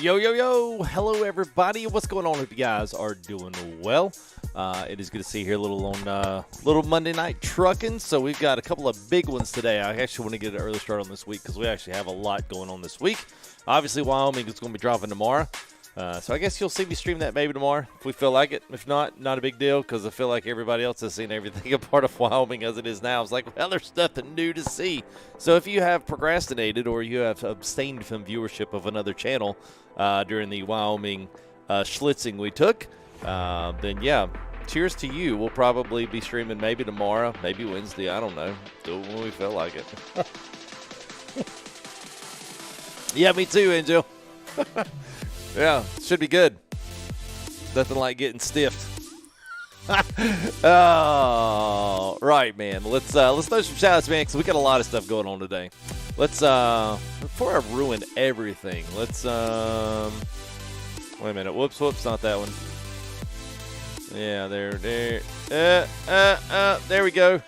Yo, yo, yo. Hello, everybody. What's going on? If you guys are doing well. It is good to see you here a little on little Monday night trucking. So we've got a couple of big ones today. I actually want to get an early start on this week because we actually have a lot going on this week. Obviously, Wyoming is going to be dropping tomorrow. So I guess you'll see me stream that maybe tomorrow if we feel like it. If not, not a big deal because I feel like everybody else has seen everything a part of Wyoming as it is now. It's like, well, there's nothing new to see. So if you have procrastinated or you have abstained from viewership of another channel during the Wyoming schlitzing we took, then yeah, cheers to you. We'll probably be streaming maybe tomorrow, maybe Wednesday. I don't know. Do it when we feel like it. Yeah, me too, Angel. Yeah, should be good. Nothing like getting stiffed. Oh, right, man. Let's throw some shout-outs, man, because we got a lot of stuff going on today. Let's before I ruin everything, let's wait a minute. Whoops, not that one. Yeah, there we go.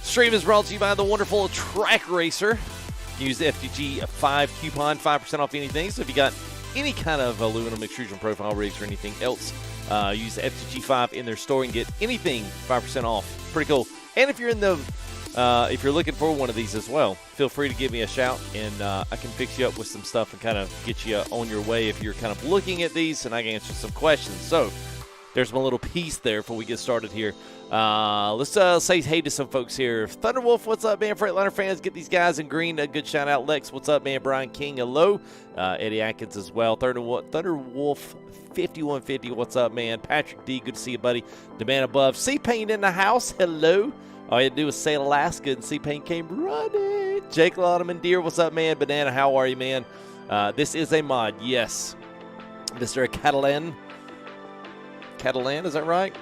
Stream is brought to you by the wonderful TRAK Racer. Use the FTG 5 coupon, 5% off anything. So if you got any kind of aluminum extrusion profile rigs or anything else, use the FTG 5 in their store and get anything 5% off. Pretty cool. And if you're in the if you're looking for one of these as well, feel free to give me a shout, and I can fix you up with some stuff and kind of get you on your way if you're kind of looking at these, and I can answer some questions. So there's my little piece there before we get started here. Let's say hey to some folks here. Thunderwolf, what's up, man? Freightliner fans, get these guys in green. A good shout out. Lex, what's up, man? Brian King, hello. Eddie Atkins as well. Thunderwolf 5150, what's up, man? Patrick D, good to see you, buddy. The man above. C-Pain in the house, hello. All you had to do was say Alaska, and C-Pain came running. Jake Laudeman, dear, what's up, man? Banana, how are you, man? This is a mod, yes. Mr. Catalan, is that right?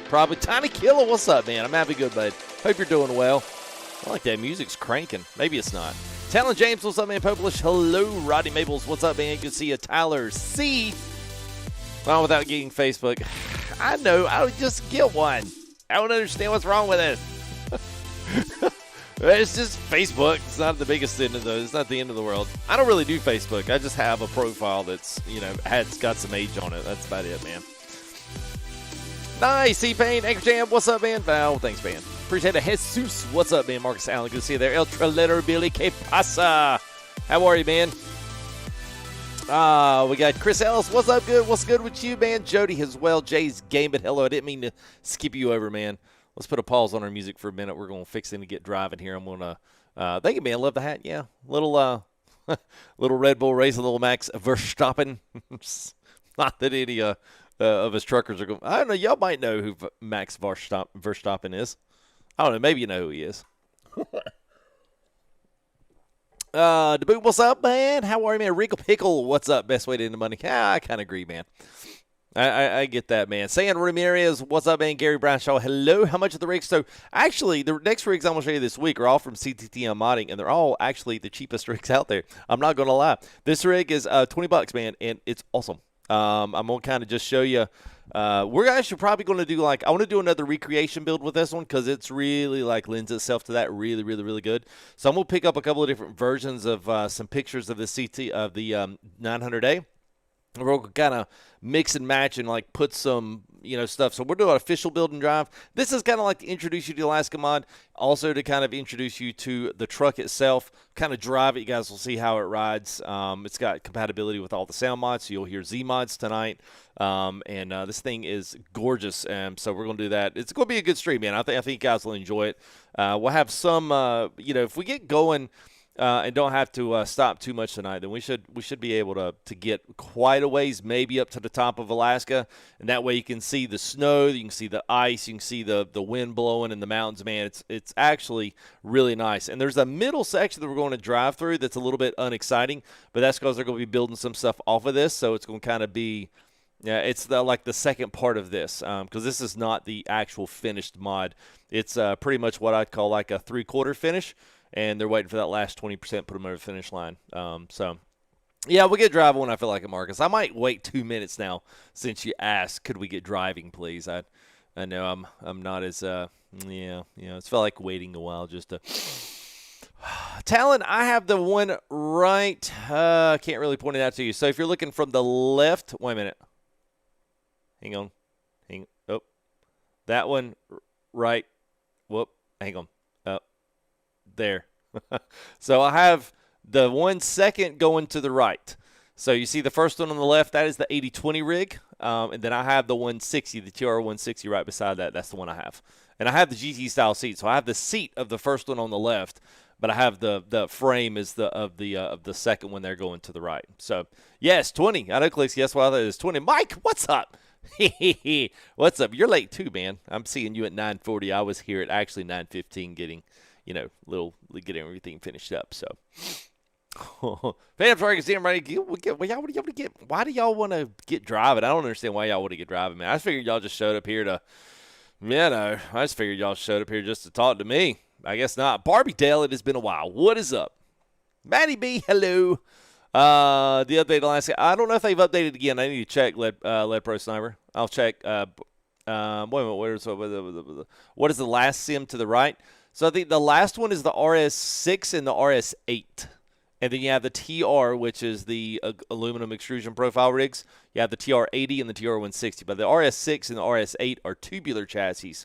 Probably. Tiny Killer, what's up, man? I'm having good, bud. Hope you're doing well. I like that. Music's cranking. Maybe it's not. Talon James, what's up, man? Publish, hello. Rodney Maples, what's up, man? Good to see you. Tyler C. Well, without getting Facebook. I know. I would just get one. I don't understand what's wrong with it. It's just Facebook. It's not the biggest end of it's not the end of the world. I don't really do Facebook. I just have a profile that's, has got some age on it. That's about it, man. Nice, C-Pain, Anchor Jam, what's up, man? Val, thanks, man. Appreciate it. Jesus, what's up, man? Marcus Allen, good to see you there. El Trailer Billy, que pasa? How are you, man? We got Chris Ellis, what's up, good? What's good with you, man? Jody as well. Jay's game, but hello, I didn't mean to skip you over, man. Let's put a pause on our music for a minute. We're going to fix it and get driving here. I'm going to, thank you, man. Love the hat. Yeah. Little Red Bull race, a little Max Verstappen. Not that any of his truckers are going, I don't know. Y'all might know who Max Verstappen is. I don't know. Maybe you know who he is. DeBoot, what's up, man? How are you, man? Wrinkle Pickle, what's up? Best way to end the money. I kind of agree, man. I get that, man. San Ramirez, what's up, man? Gary Bradshaw, hello. How much of the rigs? So, actually, the next rigs I'm going to show you this week are all from CTTM Modding, and they're all actually the cheapest rigs out there. I'm not going to lie. This rig is $20, man, and it's awesome. I'm going to kind of just show you. We're actually probably going to do, I want to do another recreation build with this one because it's really, lends itself to that really, really, really good. So, I'm going to pick up a couple of different versions of some pictures of the the 900A. We're going to kind of mix and match and, put some, stuff. So we're doing an official build and drive. This is kind of to introduce you to Alaska Mod, also to kind of introduce you to the truck itself, kind of drive it. You guys will see how it rides. It's got compatibility with all the sound mods, so you'll hear Z mods tonight. This thing is gorgeous, so we're going to do that. It's going to be a good stream, man. I think you guys will enjoy it. We'll have some, if we get going and don't have to stop too much tonight, then we should be able to get quite a ways, maybe up to the top of Alaska, and that way you can see the snow, you can see the ice, you can see the wind blowing in the mountains, man. It's actually really nice. And there's a middle section that we're going to drive through that's a little bit unexciting, but that's because they're going to be building some stuff off of this, so it's going to kind of be, it's the second part of this, because this is not the actual finished mod. It's pretty much what I'd call a three-quarter finish. And they're waiting for that last 20%, put them over the finish line. Yeah, we'll get driving when I feel like it, Marcus. I might wait 2 minutes now since you asked, could we get driving, please? I know I'm not as, it's felt like waiting a while just to. Talon, I have the one right. Can't really point it out to you. So if you're looking from the left, wait a minute. Hang on. Oh, that one right. Whoop. Hang on. There. So I have the 1 second going to the right. So you see the first one on the left, that is the 8020 rig. And then I have the 160, the TR160 right beside that. That's the one I have. And I have the GT style seat. So I have the seat of the first one on the left, but I have the frame is of the second one there going to the right. So yes, 20. I know, Clicks. Guess what? It is 20. Mike, what's up? What's up? You're late too, man. I'm seeing you at 9:40. I was here at actually 9:15 getting everything finished up. So, why do y'all want to get driving? I don't understand why y'all want to get driving, man. I just figured y'all just showed up here to, I just figured y'all showed up here just to talk to me. I guess not. Barbie Dale, it has been a while. What is up? Maddie B, hello. The update last, I don't know if they've updated again. I need to check Lead Pro Sniper. I'll check. Wait a minute. What is the last sim to the right? So I think the last one is the RS6 and the RS8. And then you have the TR, which is the aluminum extrusion profile rigs. You have the TR80 and the TR160. But the RS6 and the RS8 are tubular chassis.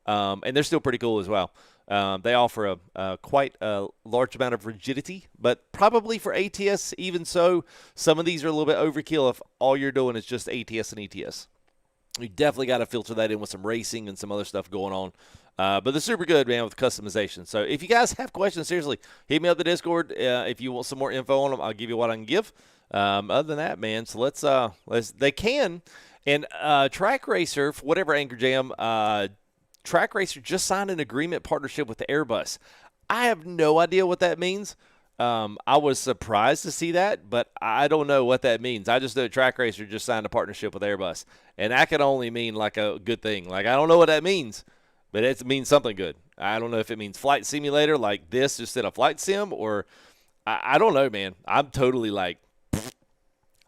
And they're still pretty cool as well. They offer a quite a large amount of rigidity, but probably for ATS, even so, some of these are a little bit overkill if all you're doing is just ATS and ETS. You definitely got to filter that in with some racing and some other stuff going on. But they're super good, man, with customization. So if you guys have questions, seriously, hit me up the Discord. If you want some more info on them, I'll give you what I can give. Other than that, man, so let's they can. And TRAK Racer, for whatever Anchor Jam, TRAK Racer just signed an agreement partnership with the Airbus. I have no idea what that means. I was surprised to see that, but I don't know what that means. I just know TRAK Racer just signed a partnership with Airbus, and that can only mean like a good thing. Like, I don't know what that means, but it means something good. I don't know if it means flight simulator like this instead of flight sim, or I don't know, man. I'm totally like,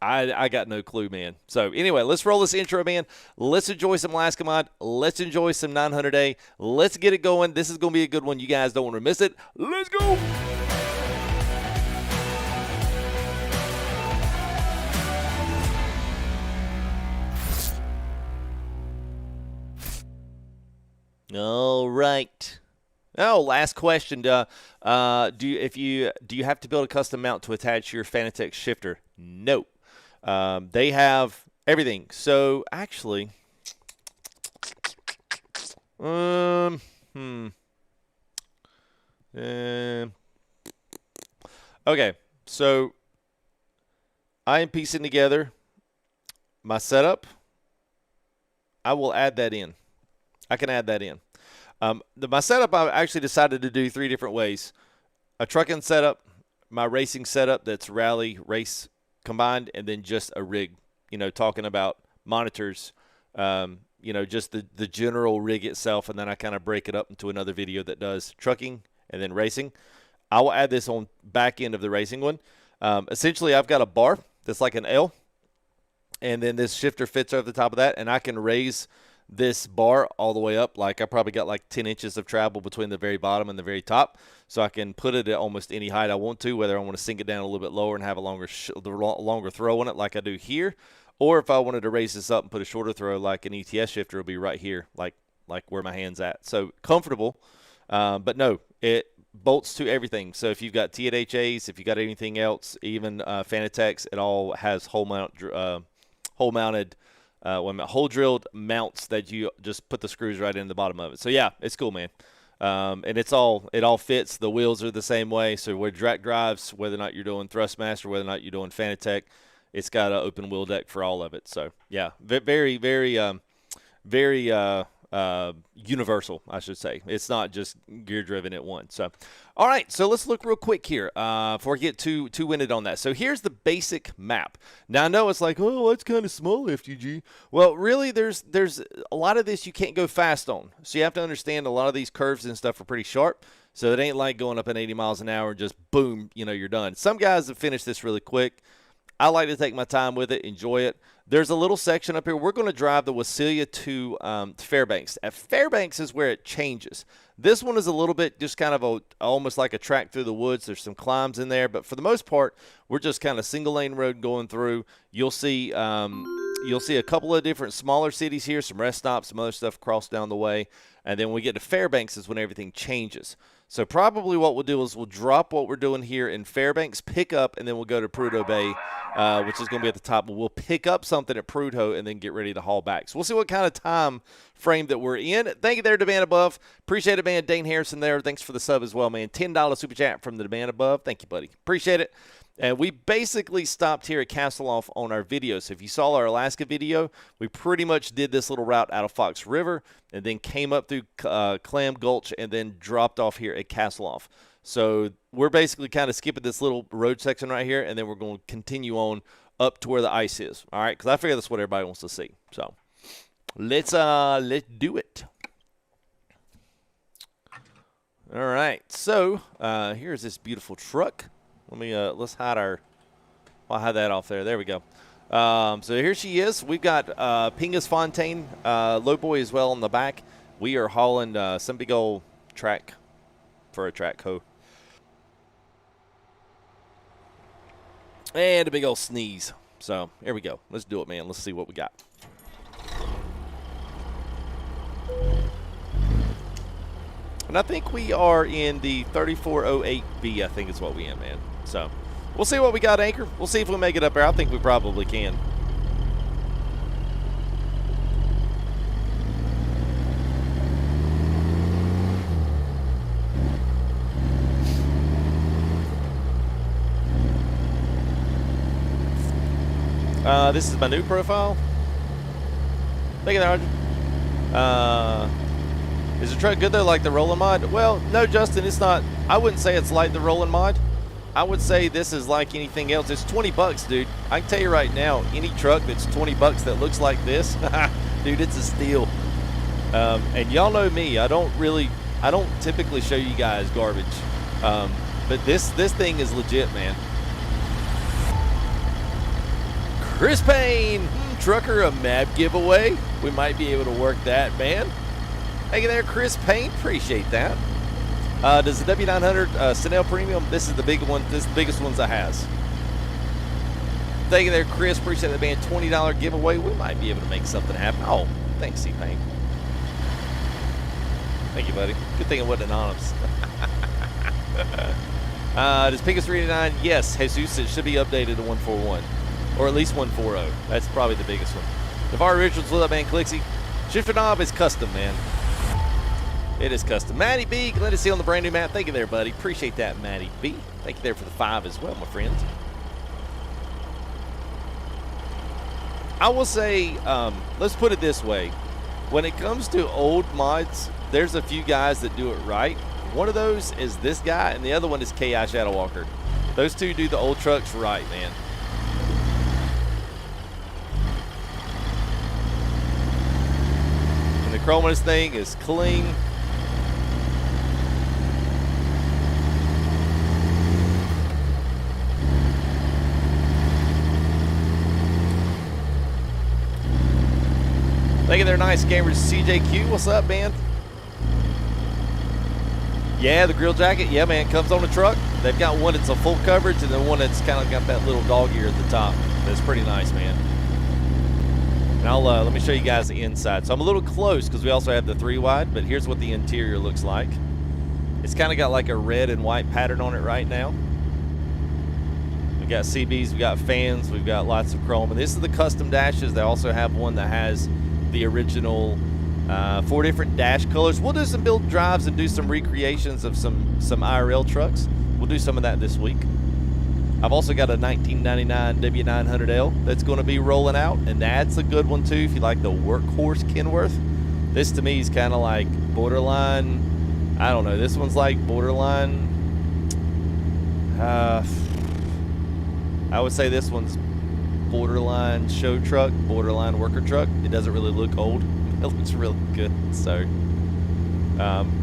I got no clue, man. So anyway, let's roll this intro, man. Let's enjoy some Alaska Mod. Let's enjoy some 900A. Let's get it going. This is going to be a good one. You guys don't want to miss it. Let's go. All right. Oh, last question. Do you have to build a custom mount to attach your Fanatec shifter? No. They have everything. So actually, okay. So I am piecing together my setup. I will add that in. I can add that in. My setup, I actually decided to do 3 different ways. A trucking setup, my racing setup that's rally, race combined, and then just a rig, talking about monitors, just the general rig itself, and then I kind of break it up into another video that does trucking and then racing. I will add this on back end of the racing one. Essentially, I've got a bar that's like an L, and then this shifter fits over the top of that, and I can raise this bar all the way up. Like I probably got like 10 inches of travel between the very bottom and the very top, so I can put it at almost any height I want to, whether I want to sink it down a little bit lower and have a longer throw on it like I do here, or if I wanted to raise this up and put a shorter throw like an ETS shifter, it'll be right here, like where my hand's at. So comfortable, but no, it bolts to everything. So if you've got THAs, if you got anything else, even Fanatec's, it all has hole drilled mounts that you just put the screws right in the bottom of it. So yeah, it's cool, man. And it all fits. The wheels are the same way. So where DRAK drives, whether or not you're doing Thrustmaster, whether or not you're doing Fanatec, it's got an open wheel deck for all of it. So yeah, very, very, very universal, I should say. It's not just gear driven at once. So, all right, so let's look real quick here before I get too winded on that. So here's the basic map. Now I know it's like, oh, that's kind of small, FTG. Well, really, there's a lot of this you can't go fast on. So you have to understand a lot of these curves and stuff are pretty sharp. So it ain't like going up at 80 miles an hour and just boom, you're done. Some guys have finished this really quick. I like to take my time with it, enjoy it. There's a little section up here. We're going to drive the Wasilia to Fairbanks. At Fairbanks is where it changes. This one is a little bit just kind of almost like a track through the woods. There's some climbs in there, but for the most part, we're just kind of single lane road going through. You'll see a couple of different smaller cities here, some rest stops, some other stuff across down the way, and then when we get to Fairbanks is when everything changes. So probably what we'll do is we'll drop what we're doing here in Fairbanks, pick up, and then we'll go to Prudhoe Bay, which is going to be at the top. We'll pick up something at Prudhoe and then get ready to haul back. So we'll see what kind of time frame that we're in. Thank you there, Demand Above. Appreciate it, man. Dane Harrison there. Thanks for the sub as well, man. $10 super chat from the Demand Above. Thank you, buddy. Appreciate it. And we basically stopped here at Castleoff on our video. So if you saw our Alaska video, we pretty much did this little route out of Fox River and then came up through Clam Gulch and then dropped off here at Castleoff. So we're basically kind of skipping this little road section right here, and then we're going to continue on up to where the ice is. All right, because I figure that's what everybody wants to see. So let's do it. All right, so here's this beautiful truck. Let me let's hide I'll hide that off there. There we go. So here she is. We've got Pingus Fontaine Lowboy as well on the back. We are hauling some big old TRAK for a TRAK hoe. And a big old sneeze. So here we go. Let's do it, man. Let's see what we got. And I think we are in the 3408B, I think is what we in, man. So we'll see what we got, Anchor. We'll see if we make it up there. I think we probably can. This is my new profile. Thank you there, Roger. Is the truck good though, like the rolling mod? Well, no, Justin, it's not. I wouldn't say it's like the rolling mod. I would say this is like anything else. It's 20 bucks, dude. I can tell you right now, any truck that's 20 bucks that looks like this, dude, it's a steal. And y'all know me. I don't typically show you guys garbage. But this thing is legit, man. Chris Payne, trucker, a map giveaway. We might be able to work that, man. Thank you there, Chris Payne. Appreciate that. Does the W900 Cinel Premium? This is the big one. This is the biggest ones I has. Thank you there, Chris. Appreciate that, man. $20 giveaway. We might be able to make something happen. Oh, thanks, C-Payne. Thank you, buddy. Good thing it wasn't anonymous. Does Pika 389? Yes, Jesus, it should be updated to 141. Or at least 140. That's probably the biggest one. Navarre Richards, what up, man? Clixie. Shifter knob is custom, man. It is custom. Matty B, glad to see you on the brand new map. Thank you there, buddy. Appreciate that, Matty B. Thank you there for the 5 as well, my friend. I will say, let's put it this way. When it comes to old mods, there's a few guys that do it right. One of those is this guy, and the other one is K.I. Shadowwalker. Those two do the old trucks right, man. And the chrome on this thing is clean. Thank you there, nice gamers. CJQ, what's up, man? Yeah, the grill jacket. Yeah, man, comes on the truck. They've got one that's a full coverage and then one that's kind of got that little dog ear at the top. That's pretty nice, man. And I'll let me show you guys the inside. So I'm a little close because we also have the 3-wide, but here's what the interior looks like. It's kind of got like a red and white pattern on it right now. We've got CBs, we've got fans, we've got lots of chrome. And this is the custom dashes. They also have one that has the original 4 different dash colors. We'll do some build drives and do some recreations of some IRL trucks. We'll do some of that this week. I've also got a 1999 W900L that's going to be rolling out, and that's a good one too if you like the workhorse Kenworth. This to me is kind of like borderline, I don't know, this one's like borderline, I would say this one's borderline show truck, borderline worker truck. It doesn't really look old. It looks really good. So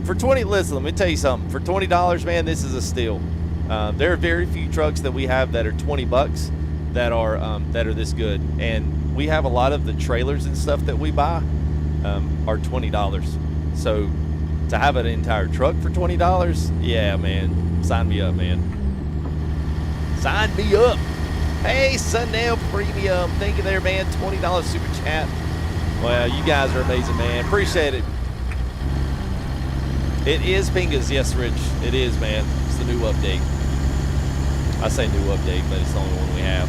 for 20, listen, let me tell you something. For $20, man, this is a steal. There are very few trucks that we have that are 20 bucks that are this good. And we have a lot of the trailers and stuff that we buy are $20. So to have an entire truck for $20, yeah, man, sign me up, man. Sign me up. Hey, Sunnail Premium. Thank you there, man. $20 super chat. Well, you guys are amazing, man. Appreciate it. It is Pingas. Yes, Rich. It is, man. It's the new update. I say new update, but it's the only one we have.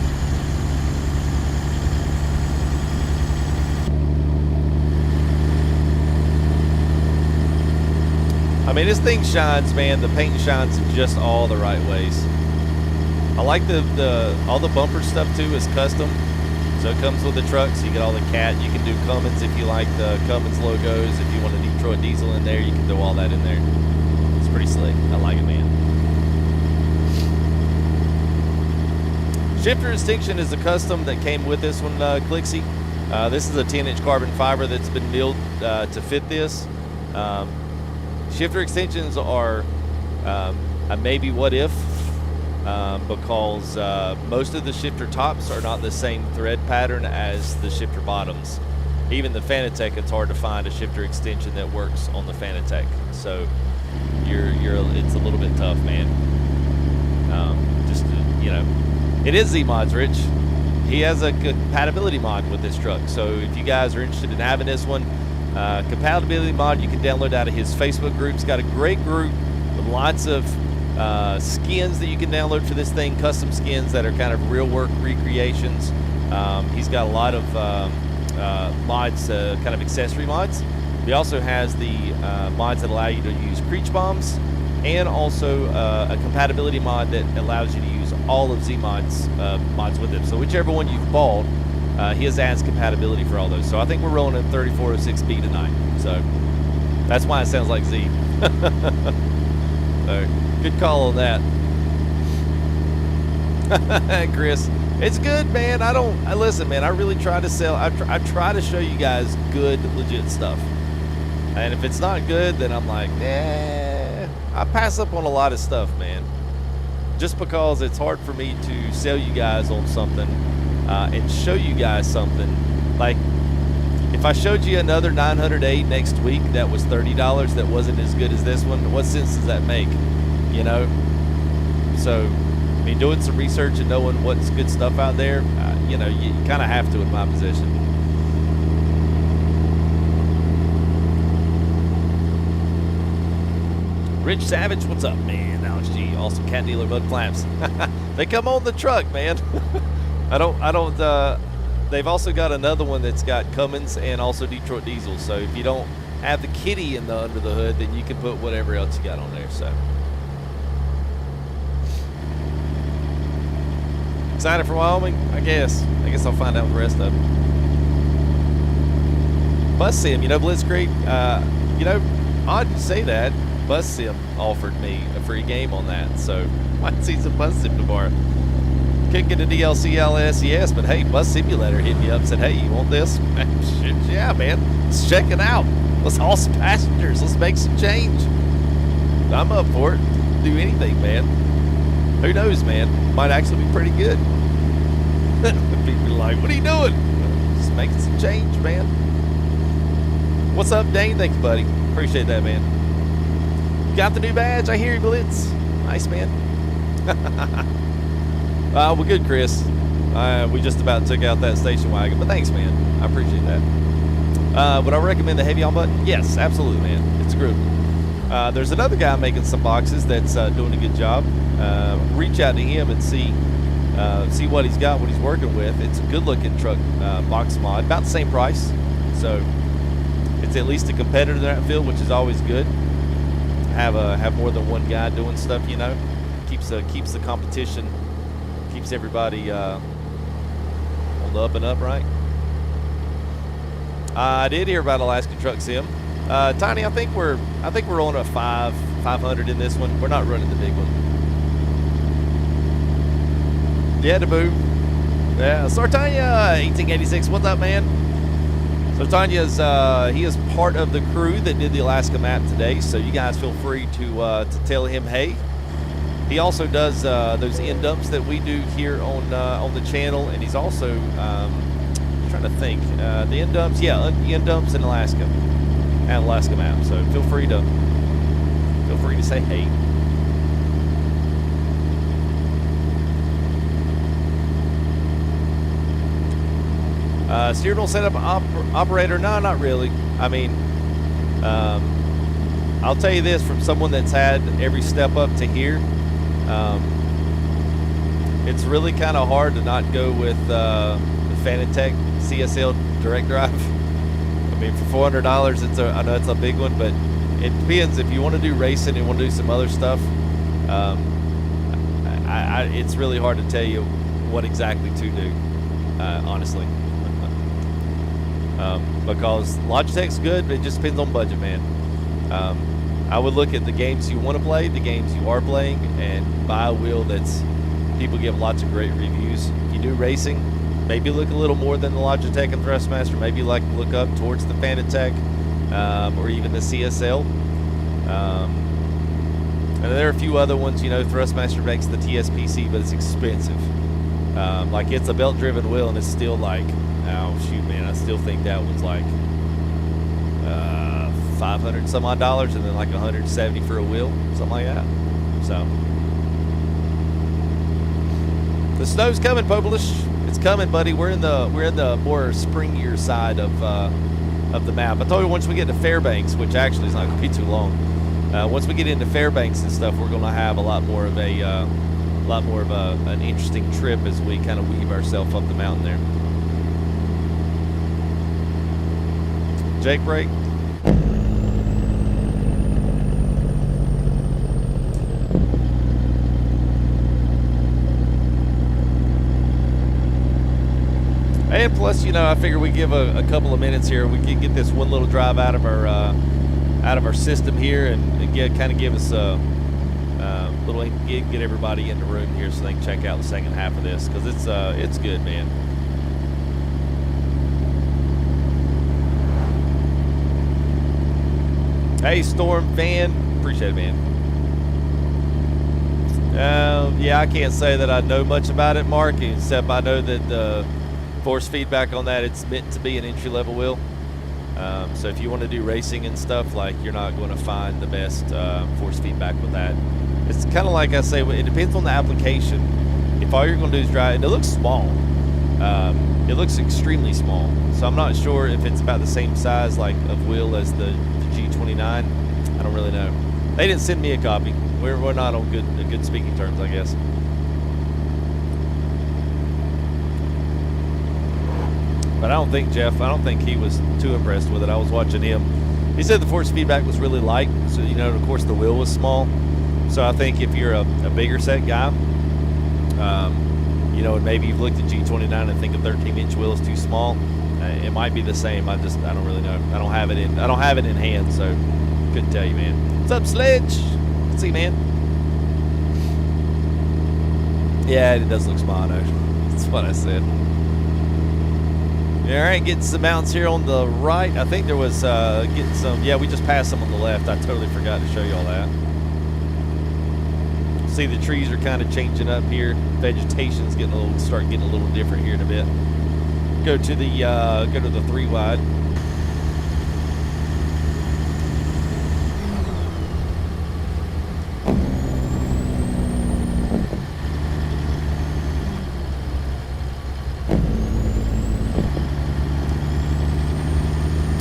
I mean, this thing shines, man. The paint shines in just all the right ways. I like all the bumper stuff too is custom. So it comes with the truck, so you get all the cat. You can do Cummins if you like the Cummins logos. If you want to throw a diesel in there, you can throw all that in there. It's pretty slick. I like it, man. Shifter Distinction is a custom that came with this one, Clixie. This is a 10-inch carbon fiber that's been milled to fit this. Shifter extensions are a maybe what if. Because most of the shifter tops are not the same thread pattern as the shifter bottoms. Even the Fanatec, it's hard to find a shifter extension that works on the Fanatec. So it's a little bit tough, man. You know, it is Z-Mods, Rich. He has a compatibility mod with this truck. So if you guys are interested in having this one, compatibility mod you can download out of his Facebook group. He's got a great group with lots of skins that you can download for this thing, custom skins that are kind of real work recreations. He's got a lot of mods, kind of accessory mods. He also has the mods that allow you to use Creech bombs, and also a compatibility mod that allows you to use all of Z-Mod's mods with it. So whichever one you've bought, he has compatibility for all those. So I think we're rolling at 3406B tonight. So that's why it sounds like Z. Good call on that. Chris, it's good, man. Listen, man, I really try to sell. I try to show you guys good, legit stuff. And if it's not good, then I'm like, I pass up on a lot of stuff, man. Just because it's hard for me to sell you guys on something and show you guys something. Like, if I showed you another 900A next week that was $30 that wasn't as good as this one, what sense does that make? You know? So, I mean, doing some research and knowing what's good stuff out there, you know, you kind of have to in my position. Rich Savage, what's up, man? Alex G, awesome cat dealer mud flaps. They come on the truck, man. They've also got another one that's got Cummins and also Detroit diesel. So if you don't have the kitty under the hood, then you can put whatever else you got on there. So excited for Wyoming? I guess I'll find out the rest of it. Bus Sim, Blitzkrieg, odd you say that. Bus Sim offered me a free game on that, so might see some Bus Sim tomorrow. Couldn't get a DLC LSES, but hey, Bus Simulator hit me up and said, hey, you want this? Shit, yeah, man, let's check it out. Let's haul some passengers. Let's make some change. I'm up for it. Do anything, man. Who knows, man? Might actually be pretty good. People are like, what are you doing? Just making some change, man. What's up, Dane? Thanks, buddy. Appreciate that, man. Got the new badge. I hear you, Blitz. Nice, man. Well, good, Chris. We just about took out that station wagon, but thanks, man. I appreciate that. Would I recommend the heavy on button? Yes, absolutely, man. It's a group. There's another guy making some boxes that's doing a good job. Reach out to him and see what he's got, what he's working with. It's a good-looking truck box mod, about the same price. So it's at least a competitor in that field, which is always good. Have more than one guy doing stuff, keeps the competition, keeps everybody on the up and up, right? I did hear about Alaskan Truck Sim. Tiny, I think we're on a 500 in this one. We're not running the big one. Yeah, the boom. Yeah, Sartanya 1886. What's up, man? Sartanya's he is part of the crew that did the Alaska map today, so you guys feel free to tell him hey. He also does those end dumps that we do here on the channel, and he's also trying to think the end dumps, end dumps in Alaska and Alaska map. So feel free to say hey. Steering wheel setup operator? No, not really. I mean, I'll tell you this from someone that's had every step up to here. It's really kind of hard to not go with the Fanatec CSL direct drive. I mean, for $400, I know it's a big one, but it depends. If you want to do racing and want to do some other stuff, it's really hard to tell you what exactly to do, honestly. Because Logitech's good, but it just depends on budget, man. I would look at the games you want to play, the games you are playing, and buy a wheel that's people give lots of great reviews. If you do racing, maybe look a little more than the Logitech and Thrustmaster. Maybe look up towards the Fanatec or even the CSL. And there are a few other ones. Thrustmaster makes the TSPC, but it's expensive. Like it's a belt-driven wheel, and it's still like, oh shoot, man, I still think that one's like $500 some odd, and then like $170 for a wheel, something like that. So the snow's coming, Popolish. It's coming, buddy. We're in the more springier side of the map. I told you once we get to Fairbanks, which actually is not going to be too long. Once we get into Fairbanks and stuff, we're going to have a lot more of an interesting trip as we kind of weave ourselves up the mountain there. Jake break. And plus, I figure we give a couple of minutes here. We can get this one little drive out of our system here, and give us a little get everybody in the room here so they can check out the second half of this, because it's good, man. Hey, Storm fan, appreciate it, man. Yeah, I can't say that I know much about it, Mark, except I know that the force feedback on that, it's meant to be an entry-level wheel. So if you want to do racing and stuff, like, you're not going to find the best force feedback with that. It's kind of like I say, it depends on the application. If all you're going to do is drive, and it looks small. It looks extremely small. So I'm not sure if it's about the same size like of wheel as the G29. I don't really know. They didn't send me a copy. We're not on good speaking terms, I guess. But I don't think Jeff, I don't think he was too impressed with it. I was watching him. He said the force feedback was really light. So, you know, of course the wheel was small. So I think if you're a bigger set guy, you know, and maybe you've looked at G29 and think a 13-inch wheel is too small, it might be the same. I don't really know. I don't have it in hand, so couldn't tell you, man. What's up, Sledge? Let's see, man. Yeah, it does look small, I know. That's what I said. All right, getting some mounts here on the right. I think there was getting some. Yeah, we just passed some on the left. I totally forgot to show you all that. See, the trees are kind of changing up here. Vegetation's start getting a little different here in a bit. Go to the 3 wide.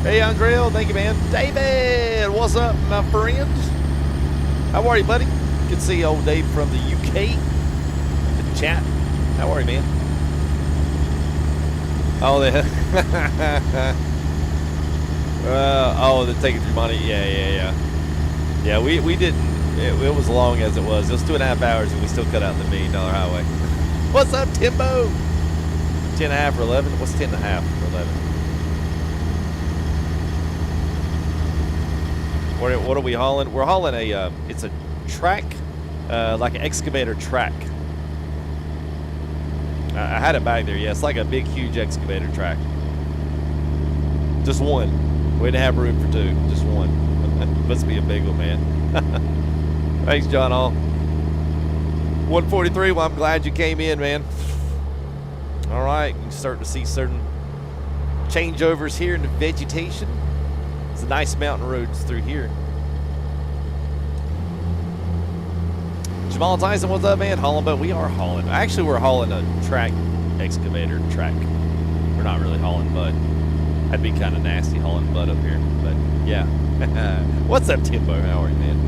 Hey, Andreo, thank you, man. David, what's up, my friend? How are you, buddy? Good to see old Dave from the UK. The chat. How are you, man? Oh, oh, they're taking through money. Yeah. Yeah, we didn't. It was long as it was. It was 2.5 hours, and we still cut out the $1 million highway. What's up, Timbo? 10.5 for 11. What's 10.5 for 11? What are we hauling? We're hauling a, it's a TRAK, like an excavator TRAK. I had it back there, yeah. It's like a big, huge excavator TRAK. Just one. We didn't have room for 2, just one. Must be a big one, man. Thanks, John Hall. 143, well, I'm glad you came in, man. All right, you start to see certain changeovers here in the vegetation. It's a nice mountain roads through here. Jamal Tyson, what's up, man? Hauling, but we are hauling. Actually, we're hauling a TRAK excavator TRAK. We're not really hauling mud. That'd be kind of nasty hauling mud up here, but yeah. What's up, Timbo? How are you, man?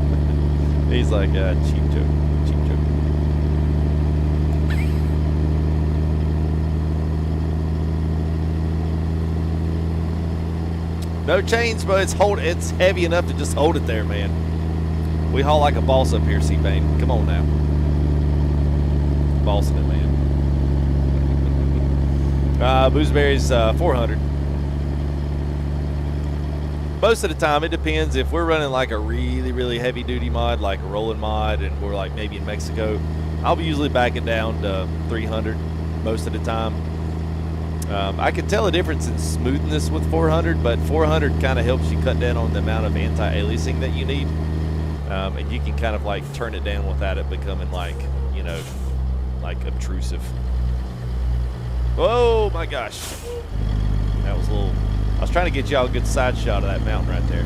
He's like, cheap joke. No chains, but it's heavy enough to just hold it there, man. We haul like a boss up here, C-Bane. Come on now. Bossing it, man. Boozeberry's 400. Most of the time, it depends. If we're running like a really, really heavy duty mod, like a rolling mod, and we're like maybe in Mexico, I'll be usually backing down to 300 most of the time. I can tell a difference in smoothness with 400, but 400 kind of helps you cut down on the amount of anti-aliasing that you need. And you can kind of like turn it down without it becoming like, you know, like obtrusive. Oh my gosh. That was a little, I was trying to get y'all a good side shot of that mountain right there.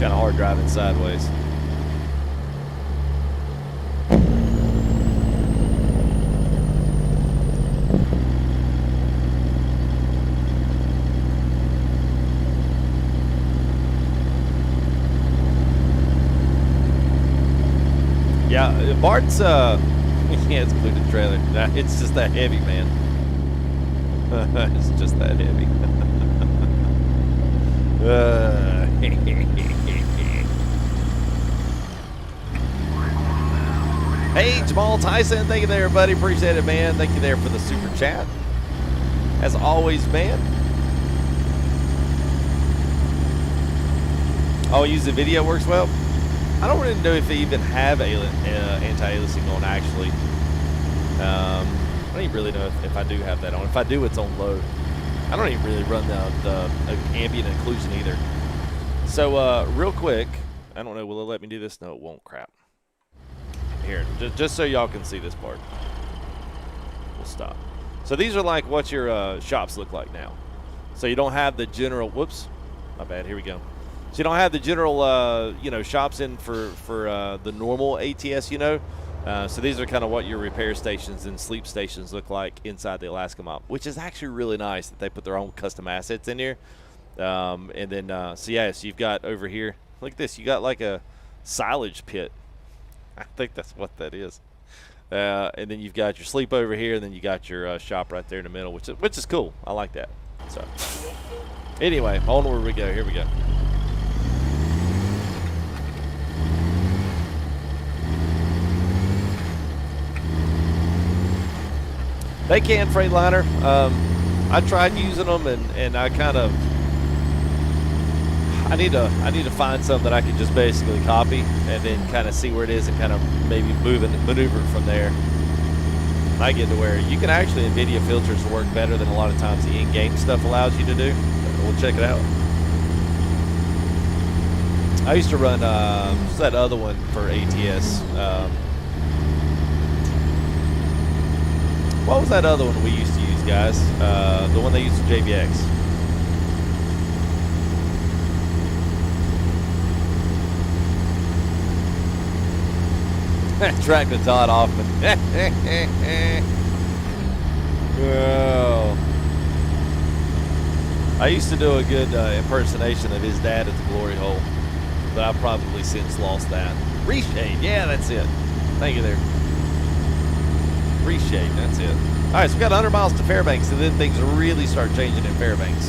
Kind of hard driving sideways. Yeah, Bart's, yeah, it's included trailer. It's just that heavy, man. It's just that heavy. Hey, Jamal Tyson, thank you there, buddy. Appreciate it, man. Thank you there for the super chat. As always, man. Oh, use the video works well. I don't really know if they even have anti-aliasing on, actually. I don't even really know if I do have that on. If I do, it's on low. I don't even really run the ambient occlusion either. So, real quick, I don't know, will it let me do this? No, it won't, crap. Here, just so y'all can see this part. We'll stop. So these are like what your shops look like now. So you don't have the general, whoops, my bad, here we go. So you don't have the general, you know, shops in for the normal ATS, you know. So these are kind of what your repair stations and sleep stations look like inside the Alaska Mop, which is actually really nice that they put their own custom assets in here. And then, so yeah, so you've got over here, look at this, you got like a silage pit. I think that's what that is. And then you've got your sleep over here, and then you got your shop right there in the middle, which is cool. I like that. So anyway, on where we go. Here we go. They can Freightliner. I tried using them, and I kind of I need to find something that I can just basically copy and then kind of see where it is and kind of maybe maneuver it from there. I get to where you can actually NVIDIA filters work better than a lot of times the in-game stuff allows you to do. We'll check it out. I used to run what's that other one for ATS? What was that other one we used to use, guys? The one they used to JVX. TRAK to Todd Hoffman. Oh. I used to do a good impersonation of his dad at the glory hole, but I've probably since lost that. Reshade, yeah, that's it. Thank you there. Reshade, that's it. All right, so we got 100 miles to Fairbanks, and then things really start changing in Fairbanks.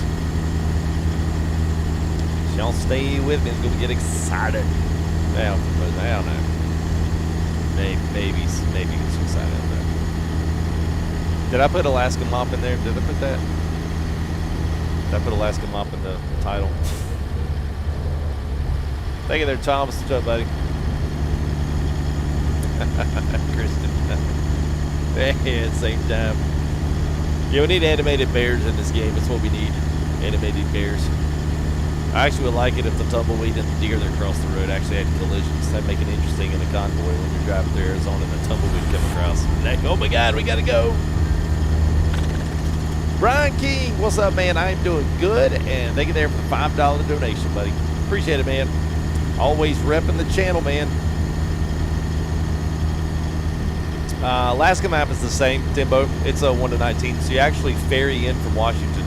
So y'all stay with me. It's going to get excited. I don't know. Maybe it's excited. Did I put Alaska Mop in there? Did I put that? Did I put Alaska Mop in the title? Thank you there, Thomas. What's up, buddy? Kristen. Yeah, same time. Yeah, we need animated bears in this game. That's what we need. Animated bears. I actually would like it if the tumbleweed and the deer that cross the road actually had collisions. That'd make it interesting in a convoy when you're driving through Arizona and the tumbleweed come across. Like, oh my God, we gotta go. Brian King, what's up, man? I'm doing good, and thank you there for the $5 donation, buddy. Appreciate it, man. Always repping the channel, man. Alaska map is the same, Timbo. It's a 1-19, so you actually ferry in from Washington.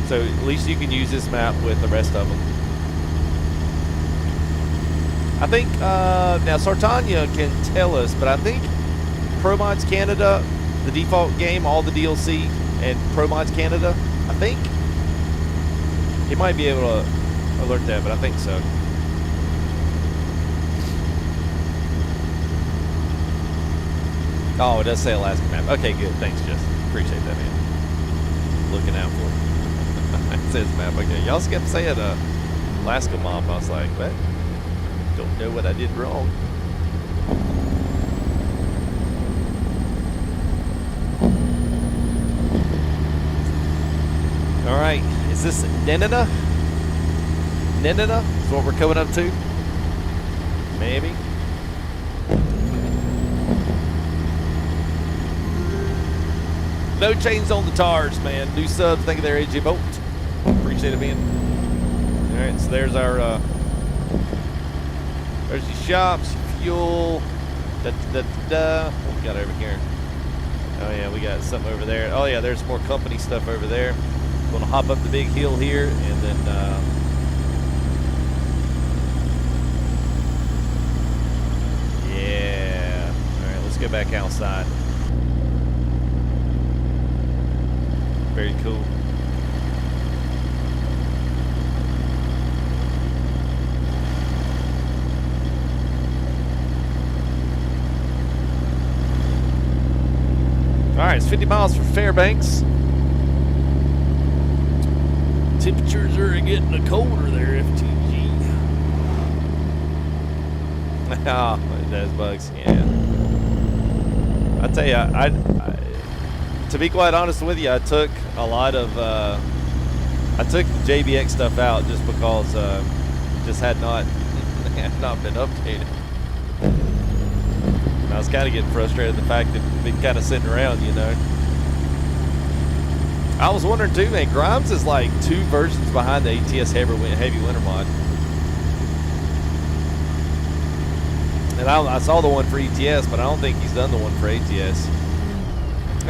So at least you can use this map with the rest of them. I think, now Sartanya can tell us, but I think Pro Mods Canada, the default game, all the DLC, and Pro Mods Canada, I think he might be able to alert that, but I think so. Oh, it does say Alaska map. Okay, good. Thanks, Jess. Appreciate that, man. Looking out for it. It says map. Okay, y'all kept saying Alaska Mop. I was like, what? Don't know what I did wrong. All right, is this Nenana? Nenana is what we're coming up to? Maybe. No chains on the tars, man. New subs, thank you there, AJ Bolt. Appreciate it, man. All right, so there's our, there's your shops, fuel, what we got over here? Oh yeah, we got something over there. Oh yeah, there's more company stuff over there. Gonna hop up the big hill here, and then, yeah. All right, let's go back outside. Very cool. All right, it's 50 miles from Fairbanks. Temperatures are getting colder there, FTG. Oh, it does, Bugs. Yeah. I tell you, I to be quite honest with you, I took a lot of, I took the JBX stuff out just because just had not been updated. And I was kind of getting frustrated at the fact that it's been kind of sitting around, you know. I was wondering too, man, Grimes is like 2 versions behind the ATS Heavy Winter mod. And I saw the one for ETS, but I don't think he's done the one for ATS.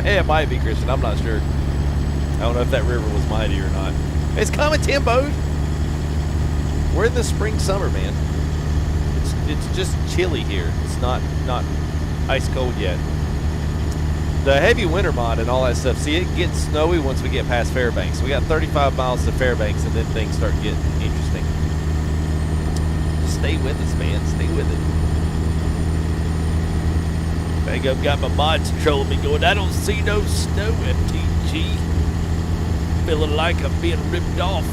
Hey, it might be, Christian. I'm not sure. I don't know if that river was mighty or not. It's coming, Timbo. We're in the spring, summer, man. It's just chilly here. It's not ice cold yet. The heavy winter mod and all that stuff. See, it gets snowy once we get past Fairbanks. We got 35 miles to Fairbanks, and then things start getting interesting. Stay with us, man. Stay with it. Bang up, got my mods trolling me going, I don't see no snow, FTG. Feeling like I'm being ripped off.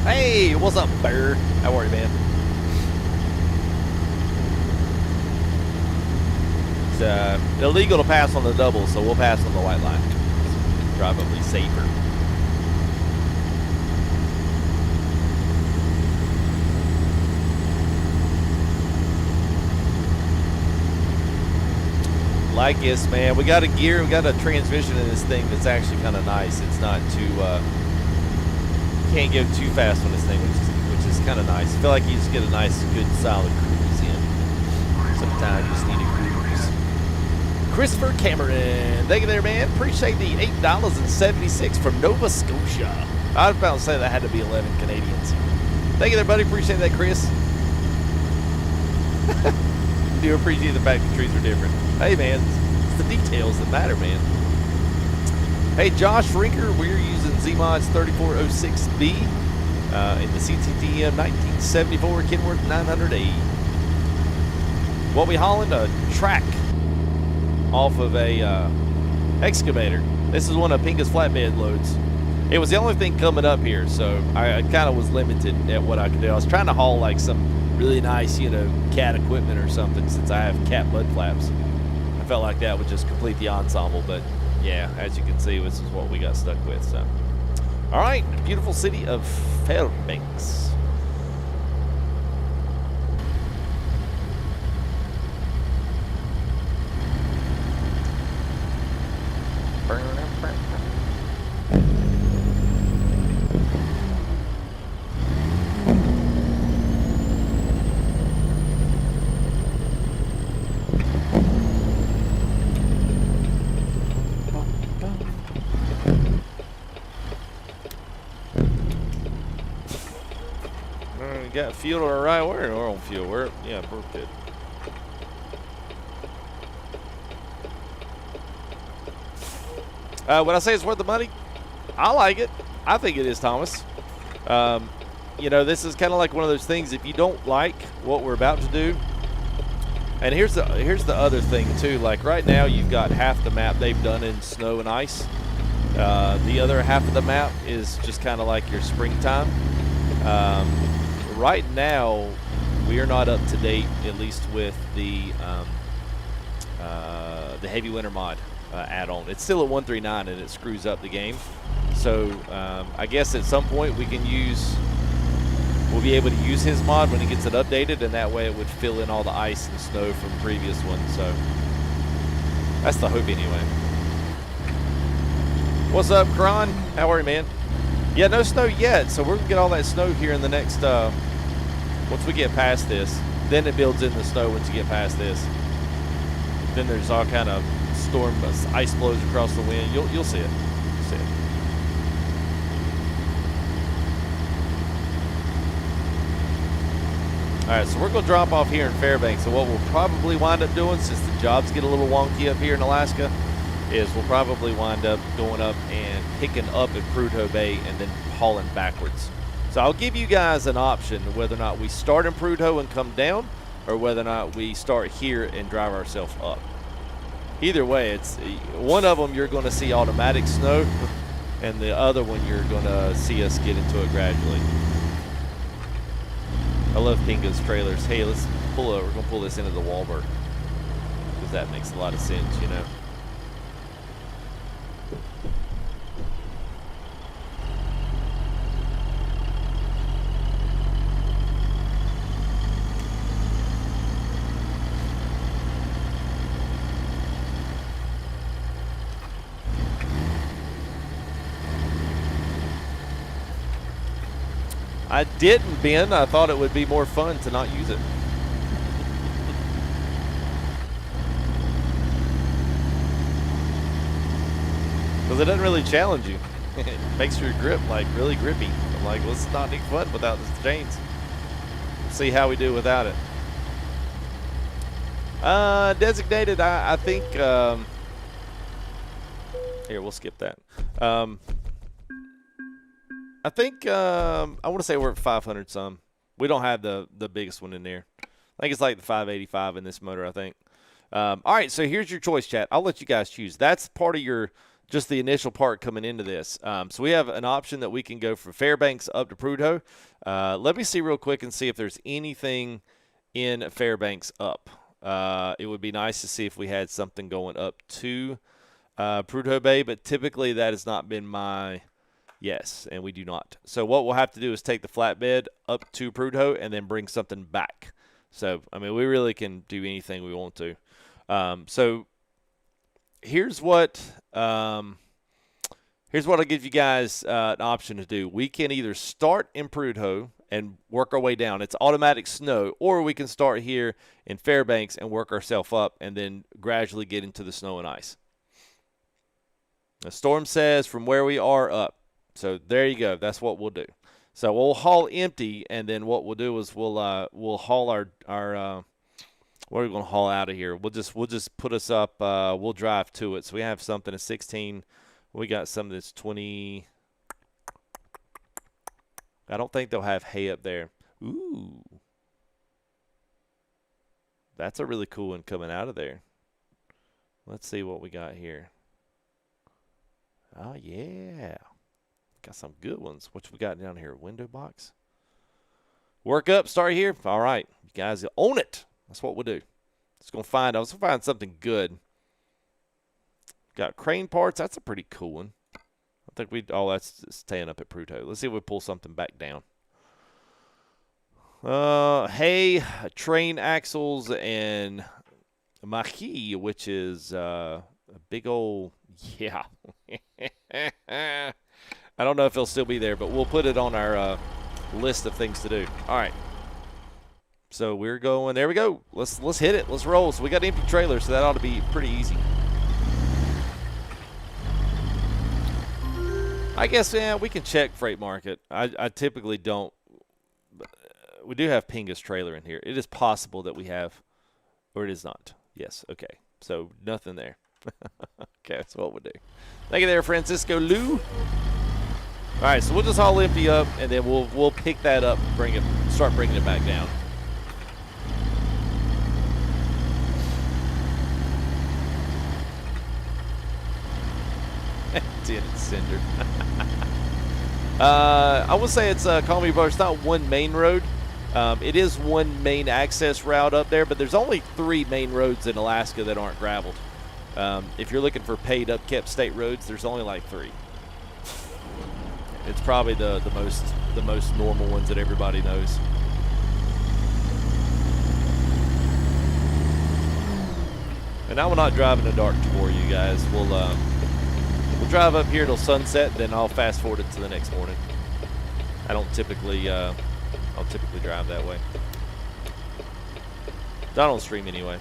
Hey, what's up, Bear? How are you, man? It's illegal to pass on the double, so we'll pass on the white line. Probably safer. Like this, man. We got a gear, we got a transmission in this thing that's actually kind of nice. It's not too, can't go too fast on this thing, which is kind of nice. I feel like you just get a nice, good, solid cruise in. Sometimes you just need a cruise. Christopher Cameron, thank you there, man. Appreciate the $8.76 from Nova Scotia. I was about to say that had to be 11 Canadians. Thank you there, buddy. Appreciate that, Chris. Do appreciate the fact the trees are different. Hey, man, it's the details that matter, man. Hey, Josh Rinker, we're using ZMod's 3406B in the CTTM 1974 Kenworth W900a. What we hauling? A TRAK off of a excavator. This is one of Pinga's flatbed loads. It was the only thing coming up here, so I kind of was limited at what I could do. I was trying to haul like some really nice, you know, cat equipment or something, since I have cat mud flaps. I felt like that would just complete the ensemble, but yeah, as you can see, this is what we got stuck with. So, all right, beautiful city of Fairbanks. Got fuel on the right. We're on fuel. We're, yeah, we're good. Would I say it's worth the money? I like it. I think it is, Thomas. You know, this is kind of like one of those things. If you don't like what we're about to do, and here's the other thing too. Like right now, you've got half the map they've done in snow and ice. The other half of the map is just kind of like your springtime. Right now, we are not up to date, at least with the heavy winter mod add-on. It's still at 139, and it screws up the game. So I guess at some point we'll be able to use his mod when he gets it updated, and that way it would fill in all the ice and snow from the previous one. So that's the hope anyway. What's up, Kron? How are you, man? Yeah, no snow yet, so we're gonna get all that snow here in the next, once we get past this. Then it builds in the snow once you get past this. Then there's all kind of storm, ice blows across the wind. You'll see it. You'll see it. All right, so we're gonna drop off here in Fairbanks, and what we'll probably wind up doing, since the jobs get a little wonky up here in Alaska, is we'll probably wind up going up and picking up at Prudhoe Bay and then hauling backwards. So I'll give you guys an option whether or not we start in Prudhoe and come down, or whether or not we start here and drive ourselves up. Either way, it's one of them you're going to see automatic snow, and the other one you're going to see us get into it gradually. I love Pinga's trailers. Hey, let's pull over. We're going to pull this into the Wahlberg, because that makes a lot of sense, you know. I didn't, Ben. I thought it would be more fun to not use it. Because it doesn't really challenge you. It makes your grip like really grippy. I'm like, well, it's not any fun without the chains. We'll see how we do without it. Designated, I think, here, we'll skip that. I think, I want to say we're at 500 some. We don't have the biggest one in there. I think it's like the 585 in this motor, I think. All right, so here's your choice, chat. I'll let you guys choose. That's part of your, just the initial part coming into this. So we have an option that we can go from Fairbanks up to Prudhoe. Let me see real quick and see if there's anything in Fairbanks up. It would be nice to see if we had something going up to Prudhoe Bay, but typically that has not been my yes, and we do not. So what we'll have to do is take the flatbed up to Prudhoe and then bring something back. So, I mean, we really can do anything we want to. So here's what I'll give you guys an option to do. We can either start in Prudhoe and work our way down. It's automatic snow, or we can start here in Fairbanks and work ourselves up and then gradually get into the snow and ice. The Storm says from where we are up. So there you go. That's what we'll do. So we'll haul empty, and then what we'll do is we'll haul our what are we going to haul out of here? We'll just put us up. We'll drive to it. So we have something at 16. We got something that's 20. I don't think they'll have hay up there. Ooh, that's a really cool one coming out of there. Let's see what we got here. Oh yeah. Got some good ones. What we got down here? Window box. Work up. Start here. All right. You guys own it. That's what we'll do. I was going to find something good. Got crane parts. That's a pretty cool one. I think that's staying up at Prudhoe. Let's see if we pull something back down. Hay, train axles, and maquis, which is a big old, yeah. I don't know if it'll still be there, but we'll put it on our list of things to do. All right. So we're going. There we go. Let's hit it. Let's roll. So we got empty trailers, so that ought to be pretty easy. I guess, yeah, we can check Freight Market. I typically don't. We do have Pinga's trailer in here. It is possible that we have, or it is not. Yes. Okay. So nothing there. Okay, that's what we'll do. Thank you there, Francisco Lou. All right, so we'll just haul empty up, and then we'll pick that up and start bringing it back down. Tin and cinder. I will say it's Call Me Brother. It's not one main road. It is one main access route up there, but there's only 3 main roads in Alaska that aren't graveled. If you're looking for paid upkept state roads, there's only like 3. It's probably the most normal ones that everybody knows. And now we're not driving a dark tour, you guys. We'll drive up here till sunset, then I'll fast forward it to the next morning. I don't typically I'll typically drive that way. Not on stream anyway.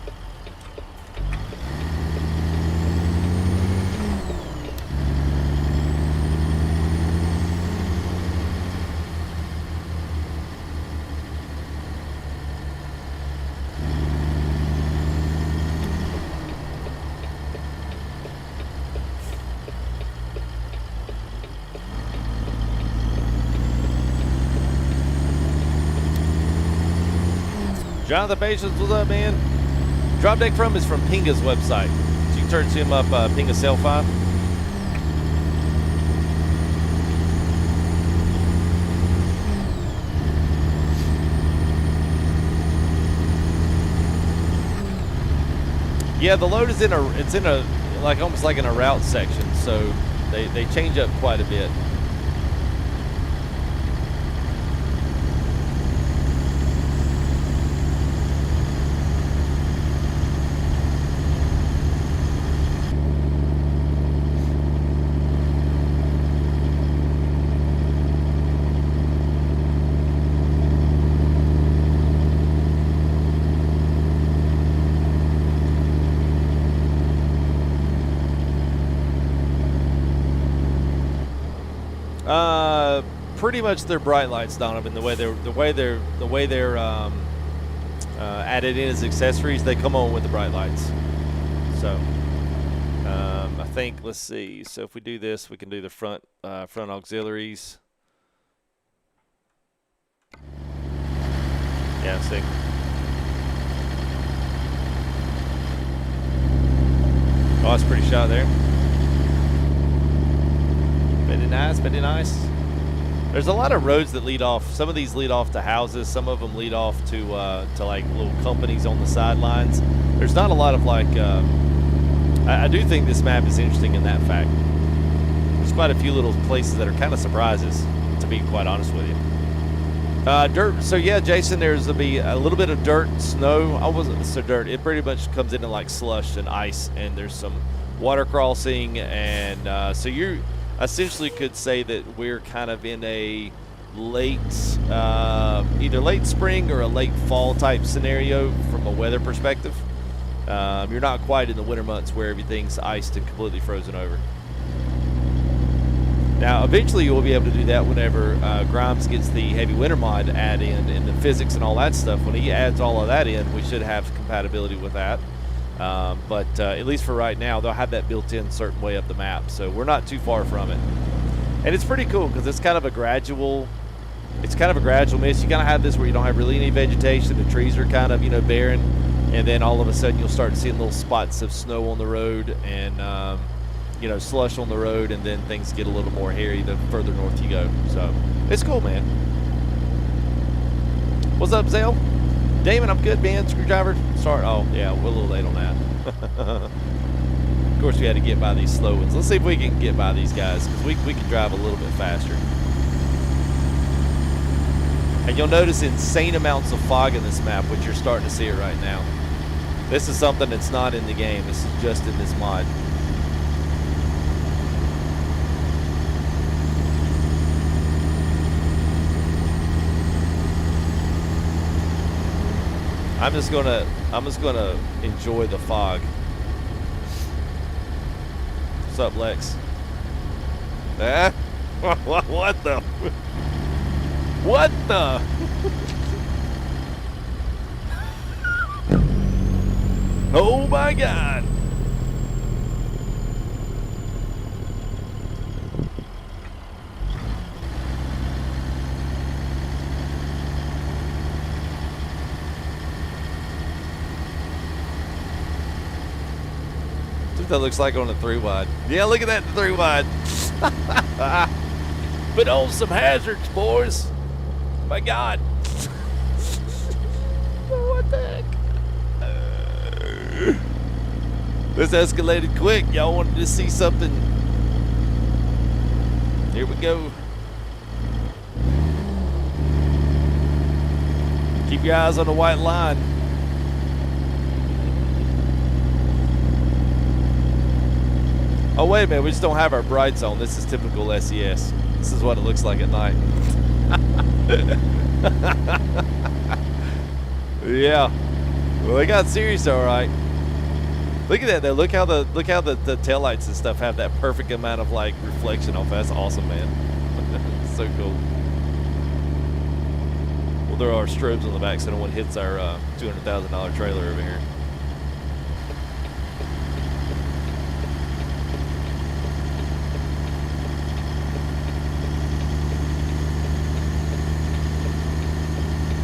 Jonathan Patience, what's up, man? Drop deck from is from Pinga's website. So you can turn to him up, Pinga Cell 5. Yeah, the load is in a like almost like in a route section, so they change up quite a bit. pretty much their bright lights, Donovan. The way they're added in as accessories, they come on with the bright lights. So I think, let's see. So if we do this, we can do the front auxiliaries. Yeah, see. Oh, that's a pretty shot there. Very nice, very nice. There's a lot of roads that lead off. Some of these lead off to houses. Some of them lead off to like little companies on the sidelines. There's not a lot of like. I do think this map is interesting in that fact. There's quite a few little places that are kind of surprises, to be quite honest with you. Dirt. So yeah, Jason, there's gonna be a little bit of dirt and snow. I wasn't so dirt. It pretty much comes into like slush and ice, and there's some water crossing, and so you essentially could say that we're kind of in a late, either late spring or a late fall type scenario from a weather perspective. You're not quite in the winter months where everything's iced and completely frozen over. Now, eventually you will be able to do that whenever Grimes gets the heavy winter mod add in and the physics and all that stuff. When he adds all of that in, we should have compatibility with that. But at least for right now, they'll have that built in certain way up the map. So we're not too far from it. And it's pretty cool because it's kind of a gradual, mist. You kind of have this where you don't have really any vegetation. The trees are kind of, barren. And then all of a sudden you'll start seeing little spots of snow on the road and, slush on the road, and then things get a little more hairy the further north you go. So it's cool, man. What's up, Zale? Damon, I'm good, man. Screwdriver. Sorry. Oh, yeah, we're a little late on that. Of course, we had to get by these slow ones. Let's see if we can get by these guys, because we can drive a little bit faster. And you'll notice insane amounts of fog in this map, which you're starting to see it right now. This is something that's not in the game. This is just in this mod. I'm just gonna enjoy the fog. What's up, Lex? Eh? What the? What the? Oh my God! That looks like on a 3-wide. Yeah, look at that 3-wide. Put on some hazards, boys. My God. What the heck? This escalated quick. Y'all wanted to see something. Here we go. Keep your eyes on the white line. Oh, wait a minute, we just don't have our brights on. This is typical SES. This is what it looks like at night. Yeah. Well, they got serious, all right. Look at that, though. Look how the taillights and stuff have that perfect amount of, like, reflection off. That's awesome, man. So cool. Well, there are strobes on the back so no one hits our $200,000 trailer over here.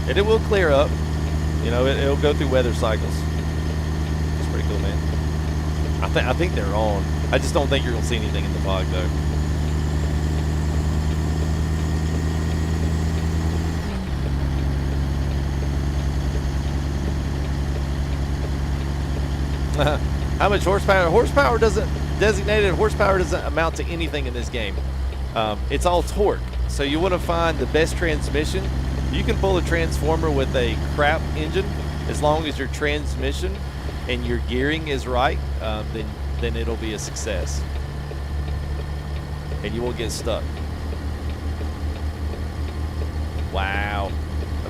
And it will clear up. It'll go through weather cycles. It's pretty cool, man. I think they're on. I just don't think you're gonna see anything in the fog, though. How much horsepower? Horsepower doesn't amount to anything in this game. It's all torque. So you want to find the best transmission. You can pull a transformer with a crap engine as long as your transmission and your gearing is right, then it'll be a success. And you won't get stuck. Wow.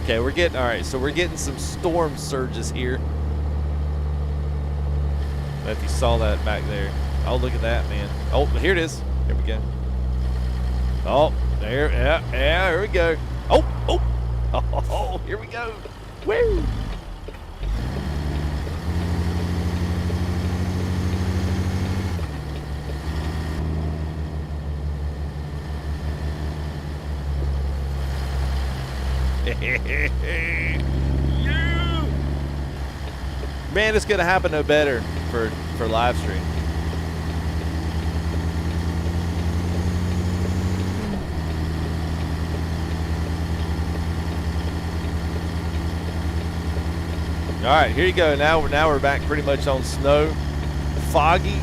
Okay, we're getting some storm surges here. I don't know if you saw that back there. Oh, look at that, man. Oh, here it is. Here we go. Oh, There, yeah, here we go. Oh, here we go. Woo! Yeah. Man, it's gonna happen no better for live stream. All right, here you go. Now we're back pretty much on snow, foggy.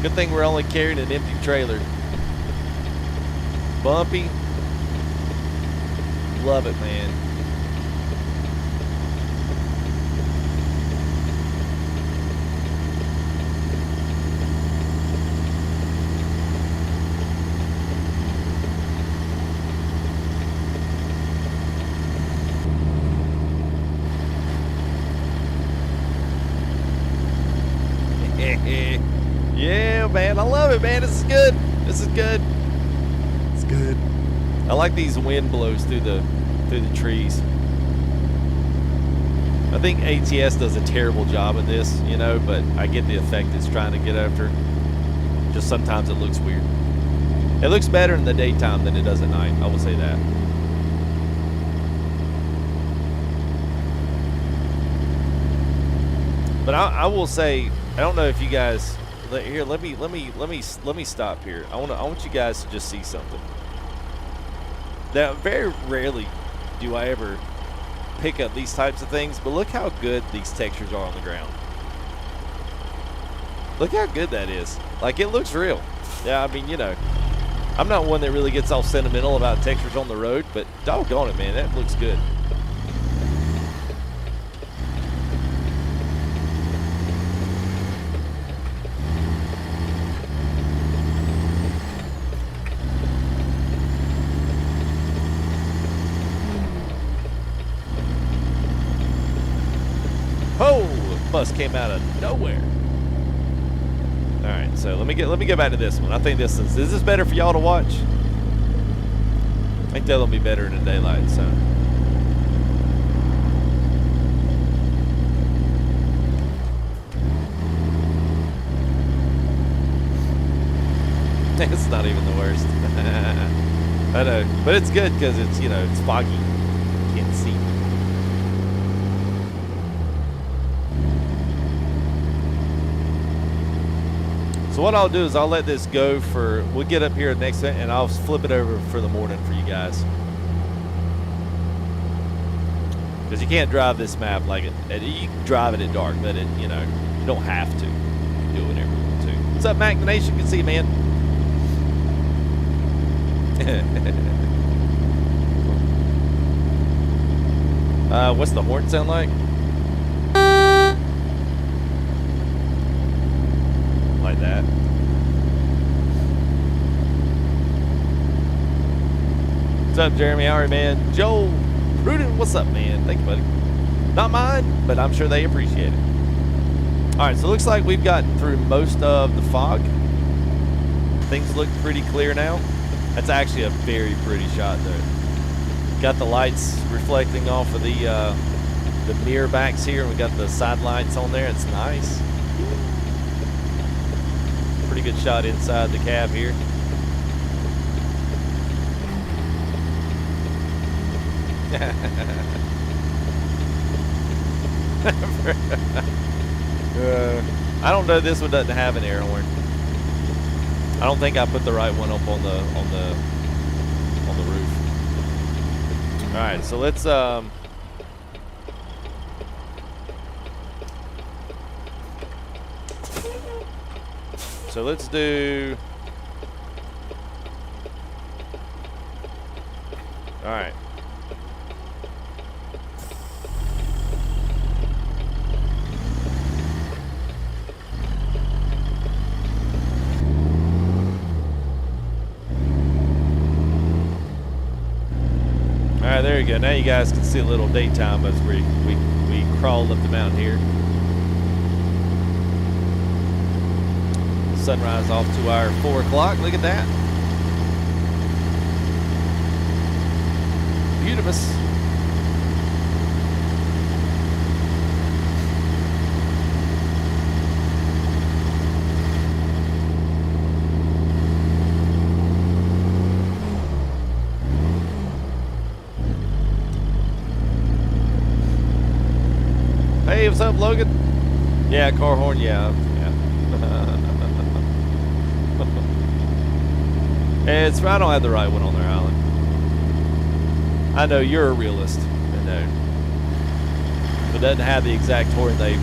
Good thing we're only carrying an empty trailer. Bumpy. Love it, man. Yeah, man, I love it, man. This is good. This is good. It's good. I like these wind blows through the trees. I think ATS does a terrible job of this, you know, but I get the effect it's trying to get after. Just sometimes it looks weird. It looks better in the daytime than it does at night. I will say that. But I will say, I don't know if you guys here. Let me stop here. I want you guys to just see something. Now, very rarely do I ever pick up these types of things, but look how good these textures are on the ground. Look how good that is. Like, it looks real. Yeah, I mean, you know, I'm not one that really gets all sentimental about textures on the road, but doggone it, man, that looks good. Bus came out of nowhere. All right, so let me get back to this one. I think is this better for y'all to watch? I think that'll be better in the daylight. So it's not even the worst. I know, but it's good because it's, you know, it's foggy. You can't see. So what I'll do is I'll let this go for, we'll get up here next time and I'll flip it over for the morning for you guys. Because you can't drive this map like it, you can drive it at dark, but it, you know, you don't have to. You can do whatever you want to. What's up, Mac the Nation? Good to see you, man. What's the horn sound like? Like that. What's up, Jeremy? How are you, man? Joel Prudent, what's up, man? Thank you, buddy. Not mine, but I'm sure they appreciate it. All right, so it looks like we've gotten through most of the fog. Things look pretty clear now. That's actually a very pretty shot, though. Got the lights reflecting off of the mirror backs here, and we got the side lights on there. It's nice. Pretty good shot inside the cab here. I don't know, this one doesn't have an air horn. I don't think I put the right one up on the roof. All right, so let's do. All right. All right, there you go. Now you guys can see a little daytime as we crawled up the mountain here. Sunrise off to our 4 o'clock. Look at that. beautifus. Hey, what's up, Logan? Yeah, car horn, yeah. It's, I don't have the right one on there, Alan. I know you're a realist. I know. But it doesn't have the exact horn they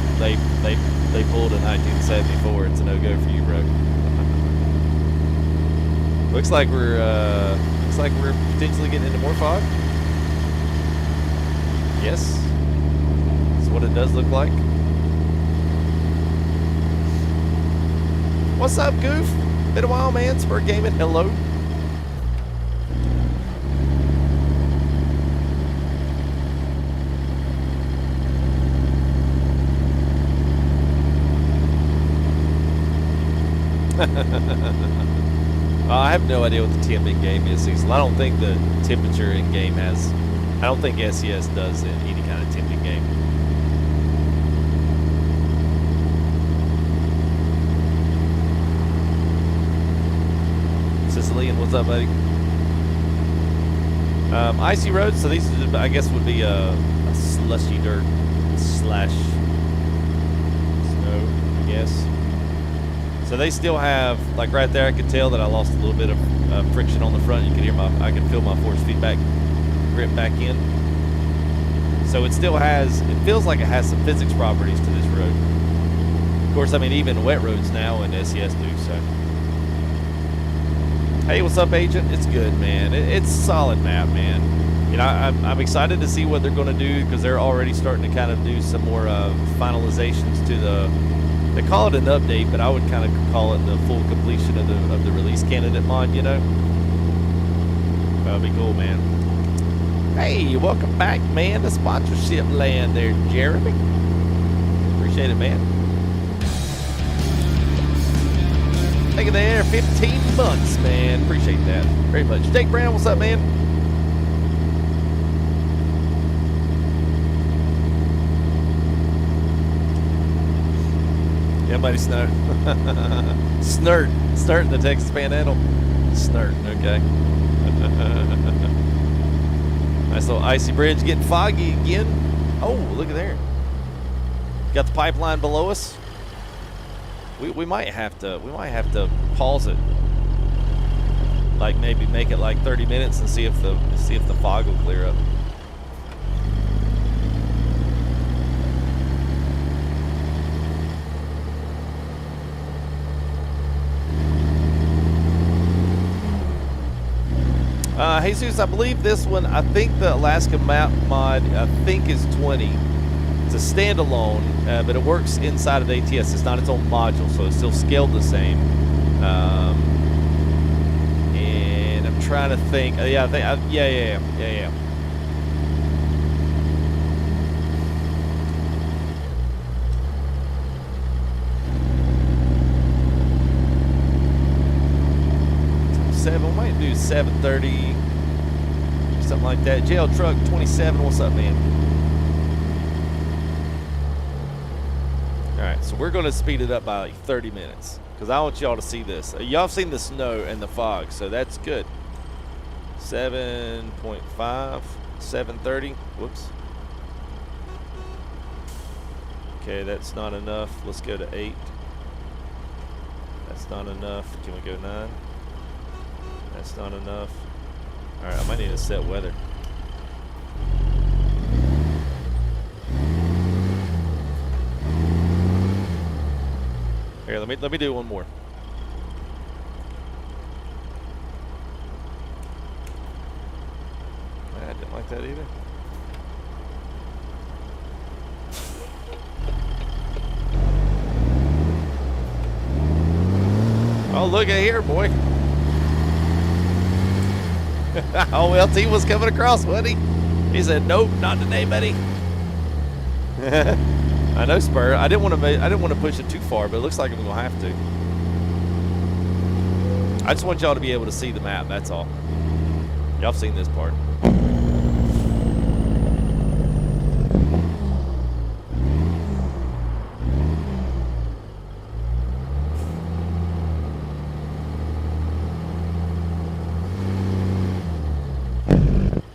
pulled in 1974. It's a no-go for you, bro. looks like we're potentially getting into more fog. Yes. What it does look like. What's up, Goof? Been a while, man. Spur Gaming, hello. I have no idea what the temp in game is, Cecil. I don't think the temperature in game has. I don't think SES does in any kind of temp in game. Sicilian, what's up, buddy? Icy roads, so these, I guess, would be a slushy dirt slash snow, I guess. So they still have, like right there, I could tell that I lost a little bit of friction on the front. You can hear I can feel my force feedback grip back in. So it still has, it feels like it has some physics properties to this road. Of course, I mean, even wet roads now and SES do, so. Hey, what's up, Agent? It's good, man. It's a solid map, man. You know, I'm excited to see what they're going to do because they're already starting to kind of do some more finalizations to the. They call it an update, but I would kind of call it the full completion of the release candidate mod. You know, that'd be cool, man. Hey, welcome back, man. The sponsorship land there, Jeremy. Appreciate it, man. Take it there, 15 months, man. Appreciate that very much. Jake Brown, what's up, man? Yeah, buddy, Snow. Snurt in the Texas Panhandle. Snurt, okay. Nice little icy bridge getting foggy again. Oh, look at there. Got the pipeline below us. We might have to pause it, like maybe make it like 30 minutes and see if the fog will clear up. Jesus, I believe this one. I think the Alaska map mod is 20. It's a standalone, but it works inside of ATS. It's not its own module, so it's still scaled the same. And I'm trying to think. Yeah. 7, might do 7:30, something like that. Jail Truck 27. What's up, man? Alright, so we're going to speed it up by like 30 minutes because I want y'all to see this. Y'all have seen the snow and the fog, so that's good. 7.5, 7:30. Whoops. Okay, that's not enough. Let's go to 8. That's not enough. Can we go 9? That's not enough. Alright, I might need to set weather. Here, let me do one more. I didn't like that either. Oh, look at here, boy. Oh, LT was coming across, wasn't he? He said, "Nope, not today, buddy." I know, Spur. I didn't want to push it too far, but it looks like I'm gonna have to. I just want y'all to be able to see the map. That's all. Y'all have seen this part.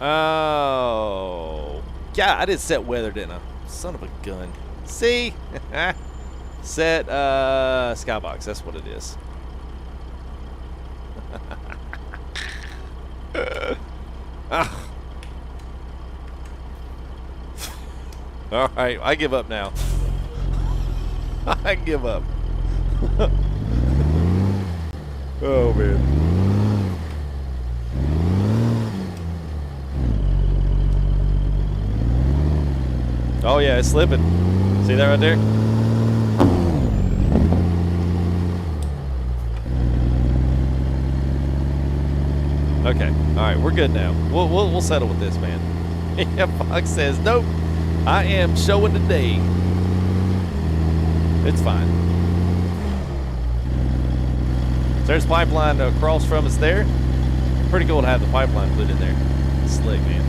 Oh. Yeah, I did set weather, didn't I? Son of a gun. See? Set skybox. That's what it is. All right, I give up now. I give up. Oh, man. Oh, yeah, it's slipping. See that right there? Okay. All right, we're good now. We'll settle with this, man. Yeah, Fox says, nope, I am showing today. It's fine. So there's pipeline across from us there. Pretty cool to have the pipeline put in there. Slick, man.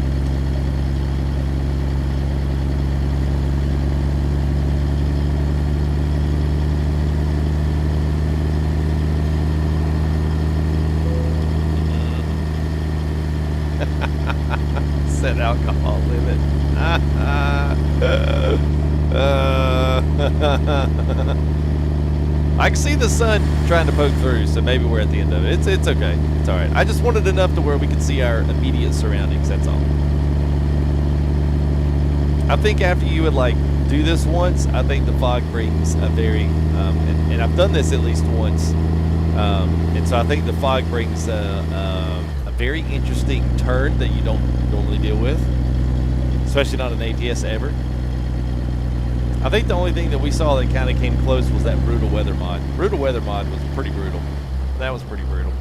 Set alcohol limit. I can see the sun trying to poke through, so maybe we're at the end of it. It's okay. It's all right. I just wanted enough to where we could see our immediate surroundings. That's all. I think after you would like do this once, I think the fog brings a very, and I've done this at least once, and so I think the fog brings a very interesting turn that you don't normally deal with, especially not an ATS ever. I think the only thing that we saw that kind of came close was that brutal weather mod. Brutal weather mod was pretty brutal. That was pretty brutal.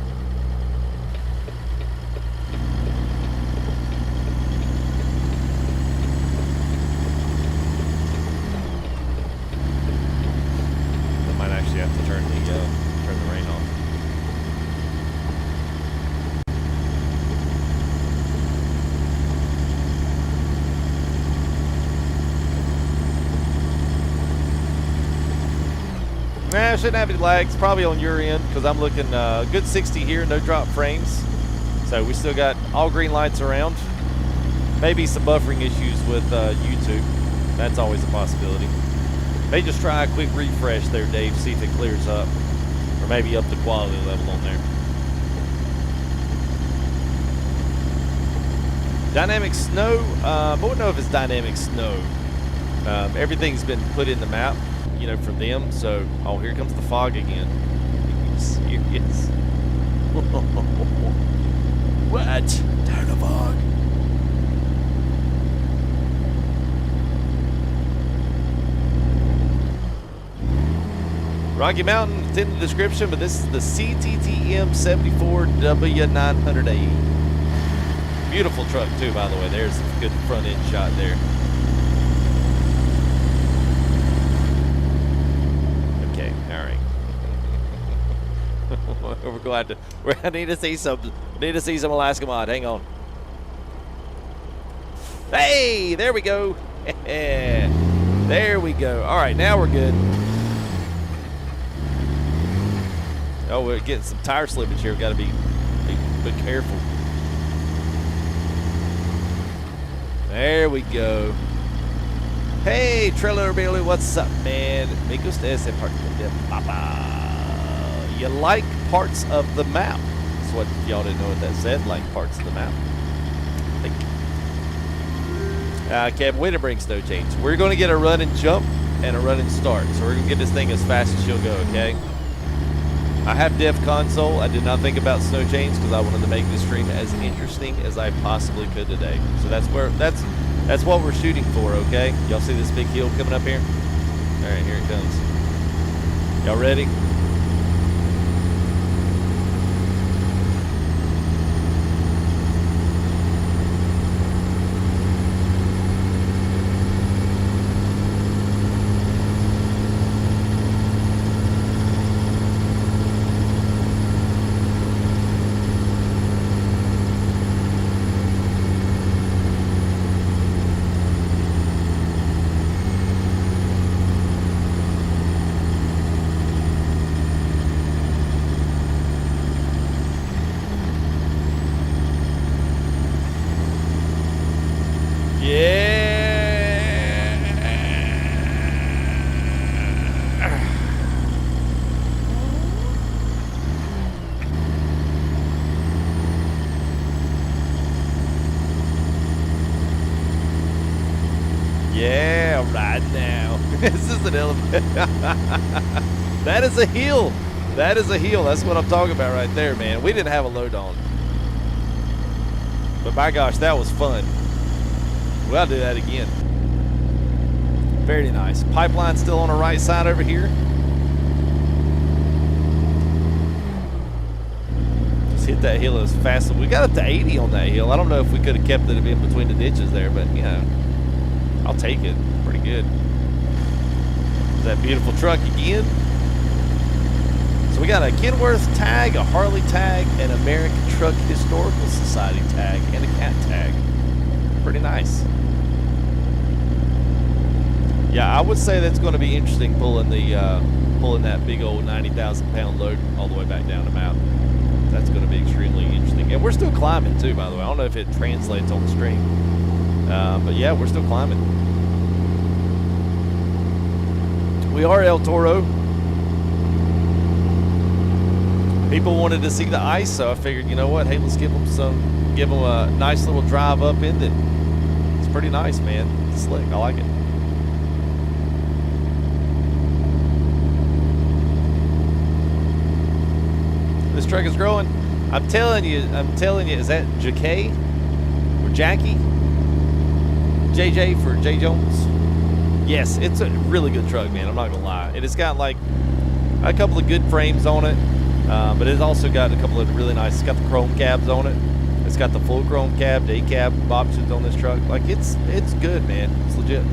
I might actually have to turn the rain off. Nah, I shouldn't have any lags, probably on your end, because I'm looking good 60 here, no drop frames. So we still got all green lights around. Maybe some buffering issues with YouTube. That's always a possibility. May just try a quick refresh there, Dave, see if it clears up. Or maybe up the quality level on there. Dynamic snow, I don't know if it's dynamic snow. Everything's been put in the map, you know, for them. So, oh, here comes the fog again. Are you serious? What? Tired of fog? Rocky Mountain, it's in the description, but this is the CTTM 74 W900a. Beautiful truck too, by the way. There's a good front end shot there. Okay, all right. We're glad to. I need to see some. Need to see some Alaska mod. Hang on. Hey, there we go. There we go. All right, now we're good. Oh, we're getting some tire slippage here. We've got to be careful. There we go. Hey, Trailer Billy, what's up, man? Me gusta ese parte de papa. You like parts of the map. That's what y'all didn't know what that said, like parts of the map. Kevin, way to bring snow chains. We're going to get a run and jump and a run and start. So we're going to get this thing as fast as she'll go, okay? I have dev console. I did not think about snow chains because I wanted to make this stream as interesting as I possibly could today. So that's what we're shooting for, okay? Y'all see this big hill coming up here? All right, here it comes. Y'all ready? This is an elevator. That is a hill. That is a hill. That's what I'm talking about right there, man. We didn't have a load on. But my gosh, that was fun. We'll do that again. Very nice. Pipeline still on the right side over here. Just hit that hill as fast as we got up to 80 on that hill. I don't know if we could have kept it in between the ditches there, but you know, I'll take it. Pretty good. That beautiful truck again. So we got a Kenworth tag, a Harley tag, an American Truck Historical Society tag, and a cat tag. Pretty nice. Yeah, I would say that's going to be interesting pulling that big old 90,000 pound load all the way back down the mountain. That's going to be extremely interesting. And we're still climbing too, by the way. I don't know if it translates on the stream, but yeah, we're still climbing. We are El Toro. People wanted to see the ice, so I figured, you know what? Hey, let's give them a nice little drive up in it. It's pretty nice, man. It's slick. I like it. This truck is growing. I'm telling you, is that JK or Jackie? JJ for J Jones? Yes, it's a really good truck, man. I'm not gonna lie. It has got like a couple of good frames on it, but it's also got a couple of really nice. It's got the chrome cabs on it. It's got the full chrome cab, day cab options on this truck. Like it's good, man. It's legit.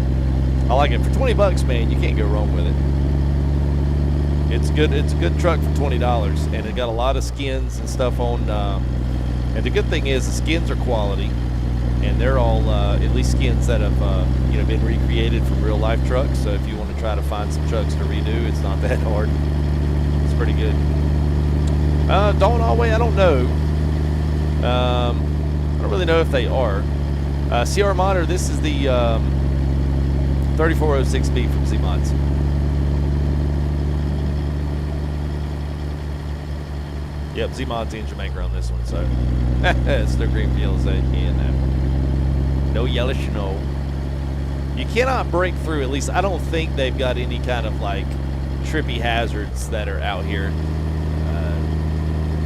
I like it. For 20 bucks, man, you can't go wrong with it. It's good. It's a good truck for $20, and it got a lot of skins and stuff on. And the good thing is the skins are quality, and they're all at least skins that have been recreated from real life trucks. So if you want to try to find some trucks to redo, it's not that hard. It's pretty good. Dawn Allway, I don't know. I don't really know if they are. CR Monitor, this is the 3406B from Z-Mods. Yep, Z-Mod's the engine maker on this one, so it's no green fields that no yellow snow. You cannot break through, at least I don't think they've got any kind of like trippy hazards that are out here.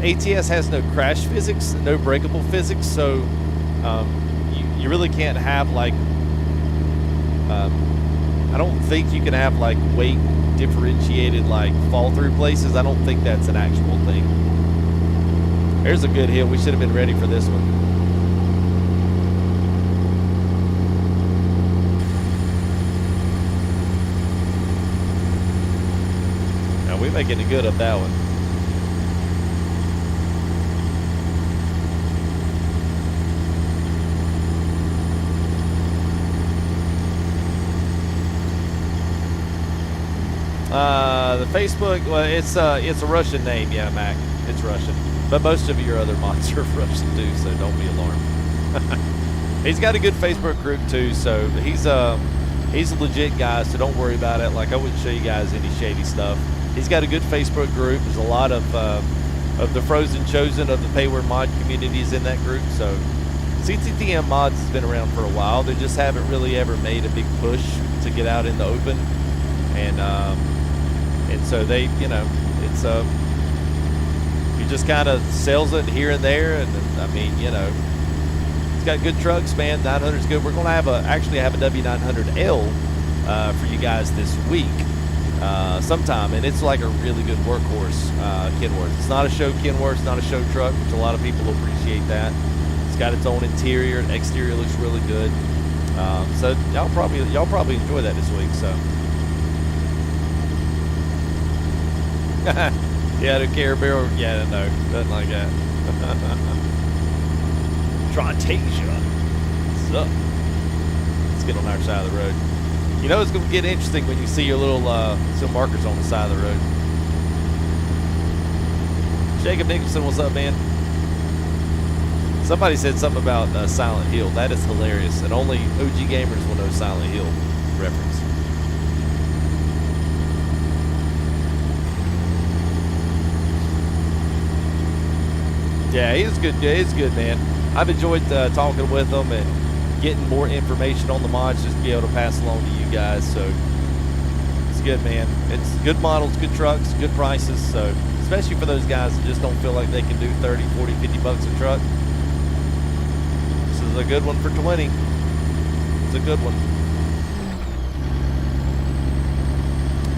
ATS has no crash physics, no breakable physics, so you really can't have like I don't think you can have like weight differentiated like fall through places. I don't think that's an actual thing. There's a good hill. We should have been ready for this one. Now we're making it good up that one. The Facebook, well, it's a Russian name, yeah, Mac. It's Russian. But most of your other mods are Russian too, so don't be alarmed. He's got a good Facebook group too, so he's a legit guy, so don't worry about it. Like I wouldn't show you guys any shady stuff. He's got a good Facebook group. There's a lot of the Frozen Chosen of the Payware mod communities in that group. So CTTM mods has been around for a while. They just haven't really ever made a big push to get out in the open, and so they, it's he just kind of sells it here and there, and I mean, it's got good trucks, man. 900 is good. We're going to actually have a W900L for you guys this week sometime, and it's like a really good workhorse Kenworth. It's not a show Kenworth, it's not a show truck, which a lot of people appreciate that. It's got its own interior, and exterior looks really good. So y'all probably enjoy that this week. So. Yeah, the Care Barrel. Yeah, no, nothing like that. Trontasia. What's up? Let's get on our side of the road. You know it's going to get interesting when you see your little some markers on the side of the road. Jacob Nicholson, what's up, man? Somebody said something about Silent Hill. That is hilarious, and only OG gamers will know Silent Hill reference. Yeah, he's good. Yeah, he's good, man. I've enjoyed talking with him and getting more information on the mods just to be able to pass along to you guys. So good, man. It's good models, good trucks, good prices. So especially for those guys that just don't feel like they can do 30, 40, 50 bucks a truck. This is a good one for 20. It's a good one.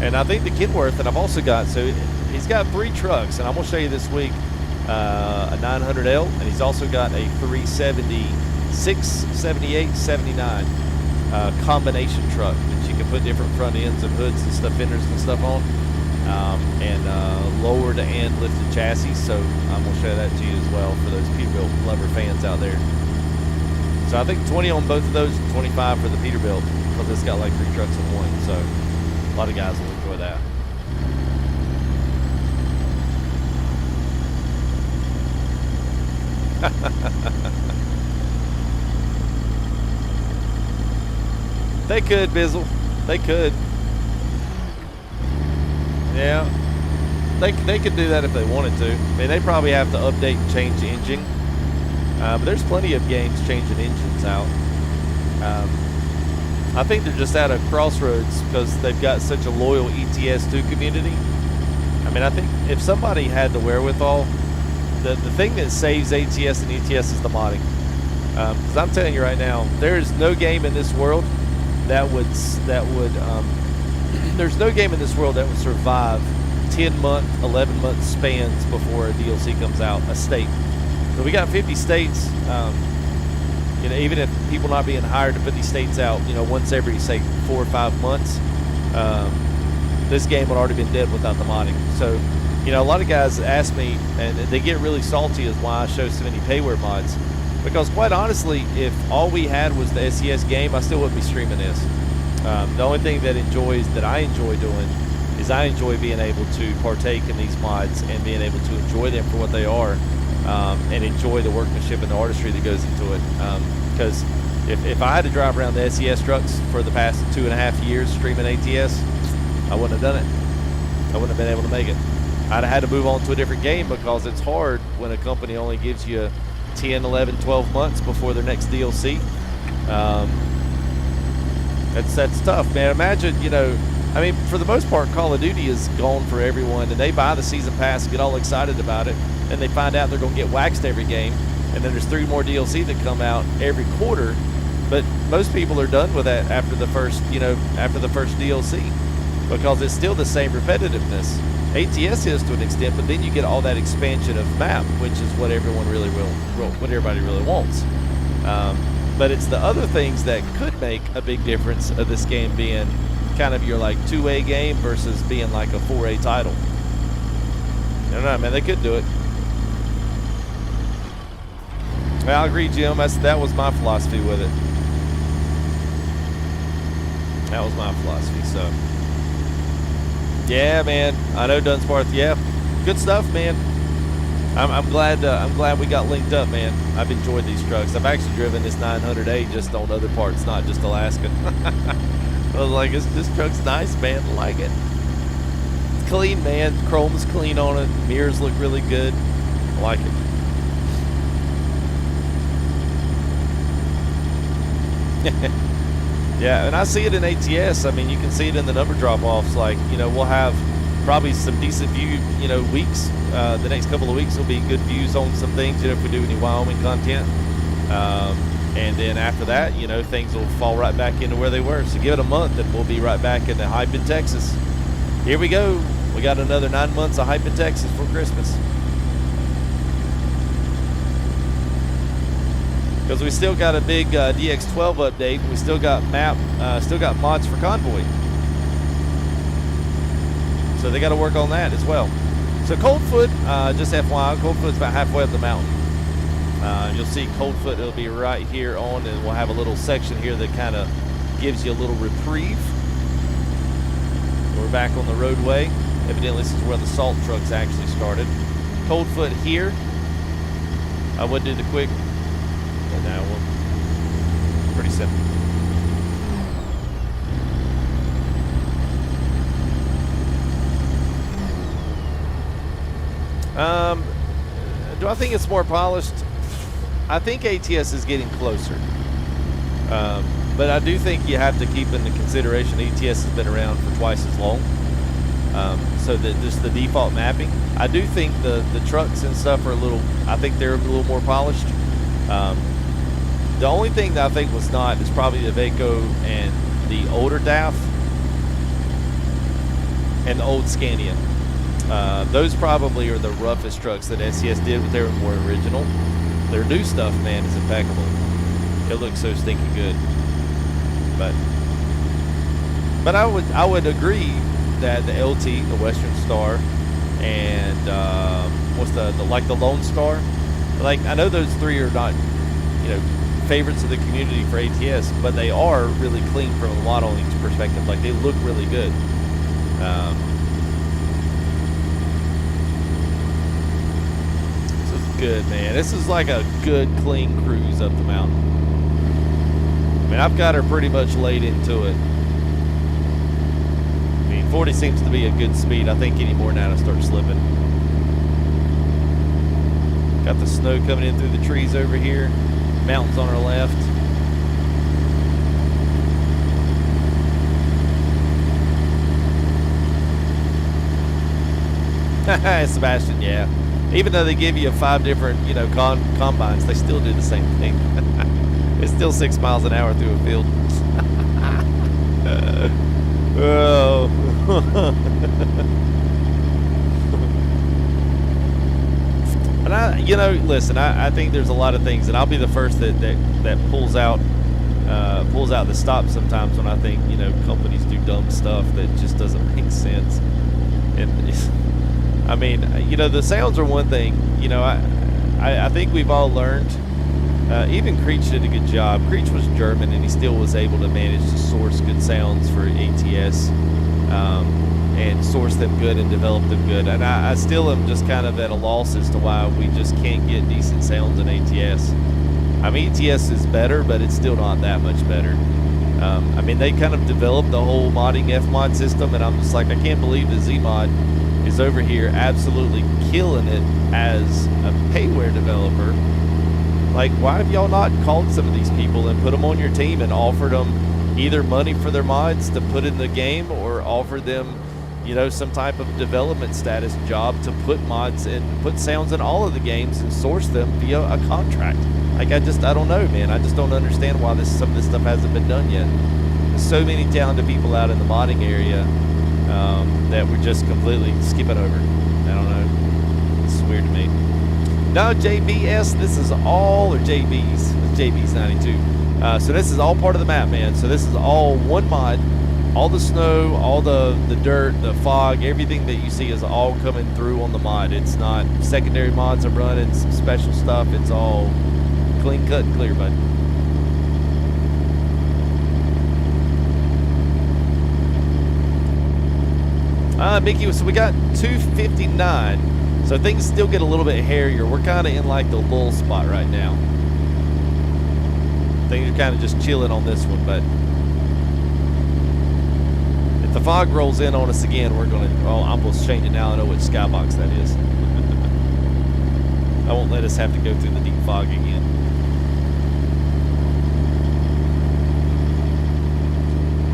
And I think the Kenworth that I've also got, so he's got 3 trucks, and I'm going to show you this week a 900L, and he's also got a 376, 78, 79 combination truck that you can put different front ends and hoods and stuff, fenders and stuff on, and lowered and lifted chassis. So I'm going to show that to you as well for those Peterbilt lover fans out there. So I think 20 on both of those, and 25 for the Peterbilt, because it's got like 3 trucks in one. So a lot of guys will enjoy that. They could, Bizzle. They could. Yeah. They could do that if they wanted to. I mean, they probably have to update and change the engine. But there's plenty of games changing engines out. I think they're just at a crossroads because they've got such a loyal ETS2 community. I mean, I think if somebody had the wherewithal, the thing that saves ATS and ETS is the modding. Because I'm telling you right now, there is no game in this world that would there's no game in this world that would survive 10-month, 11-month spans before a DLC comes out, a state. So we got 50 states. You know, even if people not being hired to put these states out, you know, once every, say, 4 or 5 months, this game would already been dead without the modding. So, you know, a lot of guys ask me, and they get really salty as why I show so many payware mods. Because quite honestly, if all we had was the SES game, I still wouldn't be streaming this. The only thing that I enjoy doing is I enjoy being able to partake in these mods and being able to enjoy them for what they are, and enjoy the workmanship and the artistry that goes into it. Because if I had to drive around the SES trucks for the past 2.5 years streaming ATS, I wouldn't have done it. I wouldn't have been able to make it. I'd have had to move on to a different game because it's hard when a company only gives you 10, 11, 12 months before their next DLC. That's tough, man. Imagine, you know, I mean, for the most part, Call of Duty is gone for everyone, and they buy the season pass, get all excited about it, and they find out they're going to get waxed every game, and then there's 3 more DLC that come out every quarter. But most people are done with that after the first, you know, after the first DLC, because it's still the same repetitiveness. ATS is to an extent, but then you get all that expansion of map, which is what everyone really what everybody really wants. But it's the other things that could make a big difference of this game being kind of your like 2A game versus being like a 4A title. I don't know, man. They could do it. Well, I agree, Jim. That was my philosophy with it. That was my philosophy. So, yeah, man. I know Dunsparth. Yeah, good stuff, man. I'm glad we got linked up, man. I've enjoyed these trucks. I've actually driven this 900A just on other parts, not just Alaska. I was like, this truck's nice, man. I like it. It's clean, man. Chrome's clean on it. The mirrors look really good. I like it. Yeah, and I see it in ATS. I mean, you can see it in the number drop-offs. Like, you know, we'll have probably some decent view, you know, weeks. The next couple of weeks will be good views on some things, you know, if we do any Wyoming content. And then after that, you know, things will fall right back into where they were. So give it a month and we'll be right back in the hype in Texas. Here we go. We got another 9 months of hype in Texas for Christmas. Because we still got a big DX12 update. We still got mods for Convoy. So they got to work on that as well. So Coldfoot, just FYI, Coldfoot's about halfway up the mountain. You'll see Coldfoot, it'll be right here on, and we'll have a little section here that kind of gives you a little reprieve. We're back on the roadway. Evidently, this is where the salt trucks actually started. Coldfoot here. I would do the quick, and that one. Pretty simple. Do I think it's more polished? I think ATS is getting closer. But I do think you have to keep into consideration ATS has been around for twice as long. So that just the default mapping. I do think the trucks and stuff are I think they're a little more polished. The only thing that I think was not is probably the Iveco and the older DAF and the old Scania. Those probably are the roughest trucks that SCS did, but they were more original. Their new stuff, man, is impeccable. It looks so stinking good. But I would agree that the LT, the Western Star, and what's the Lone Star, like, I know those three are not, you know, favorites of the community for ATS, but they are really clean from a modeling perspective. Like, they look really good. This is good, man. This is like a good, clean cruise up the mountain. I mean, I've got her pretty much laid into it. I mean, 40 seems to be a good speed. I think any more now to start slipping. Got the snow coming in through the trees over here. Mountains on our left. Sebastian, yeah. Even though they give you 5 different, you know, combines, they still do the same thing. It's still 6 miles an hour through a field. Oh. But you know, listen, I think there's a lot of things, and I'll be the first that pulls out the stop sometimes when I think, you know, companies do dumb stuff that just doesn't make sense. And I mean, you know, the sounds are one thing. You know, I think we've all learned. Even Creech did a good job. Creech was German, and he still was able to manage to source good sounds for ATS. And source them good and develop them good. And I still am just kind of at a loss as to why we just can't get decent sounds in ATS. I mean, ATS is better, but it's still not that much better. I mean, they kind of developed the whole modding Fmod system, and I'm just like, I can't believe the Zmod is over here absolutely killing it as a payware developer. Like, why have y'all not called some of these people and put them on your team and offered them either money for their mods to put in the game, or offered them, you know, some type of development status job to put mods and put sounds in all of the games and source them via a contract? Like, I don't know, man. I just don't understand why some of this stuff hasn't been done yet. There's so many talented people out in the modding area that we're just completely skipping over. I don't know. It's weird to me. No, JBS, this is all, or JB's. It's JB's 92. So this is all part of the map, man. So this is all one mod. All the snow, all the dirt, the fog, everything that you see is all coming through on the mod. It's not secondary mods I'm running, some special stuff. It's all clean cut and clear, bud. Mickey, so we got 259. So things still get a little bit hairier. We're kind of in like the lull spot right now. Things are kind of just chilling on this one, but if the fog rolls in on us again, we're going to, oh, I'm supposed to change it now. I know which skybox that is. I won't let us have to go through the deep fog again.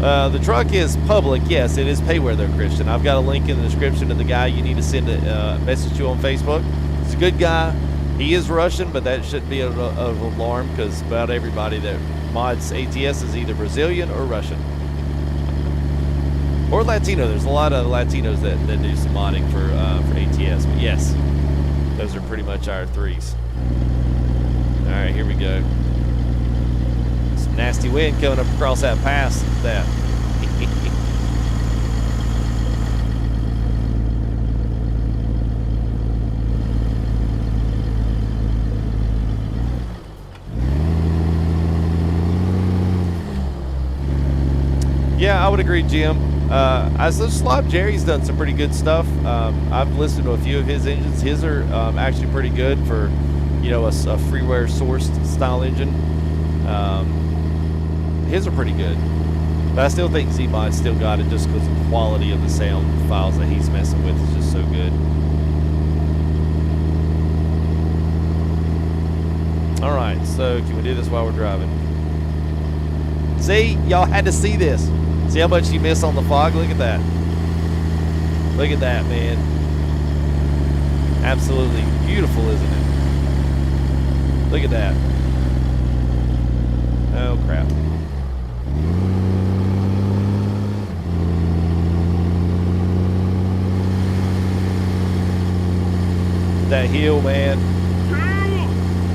The truck is public. Yes, it is payware though, Christian. I've got a link in the description to the guy you need to send a message to on Facebook. He's a good guy. He is Russian, but that shouldn't be an alarm, because about everybody that mods ATS is either Brazilian or Russian. Or Latino. There's a lot of Latinos that do some modding for ATS. But yes, those are pretty much our threes. All right, here we go. Some nasty wind coming up across that pass. That. Yeah, I would agree, Jim. Slob Jerry's done some pretty good stuff. I've listened to a few of his engines. His are actually pretty good for, you know, a freeware sourced style engine. His are pretty good. But I still think Z-Mod still got it just because the quality of the sound files that he's messing with is just so good. All right, so can we do this while we're driving? See, y'all had to see this. See how much you miss on the fog? Look at that. Look at that, man. Absolutely beautiful, isn't it? Look at that. Oh, crap. That hill, man.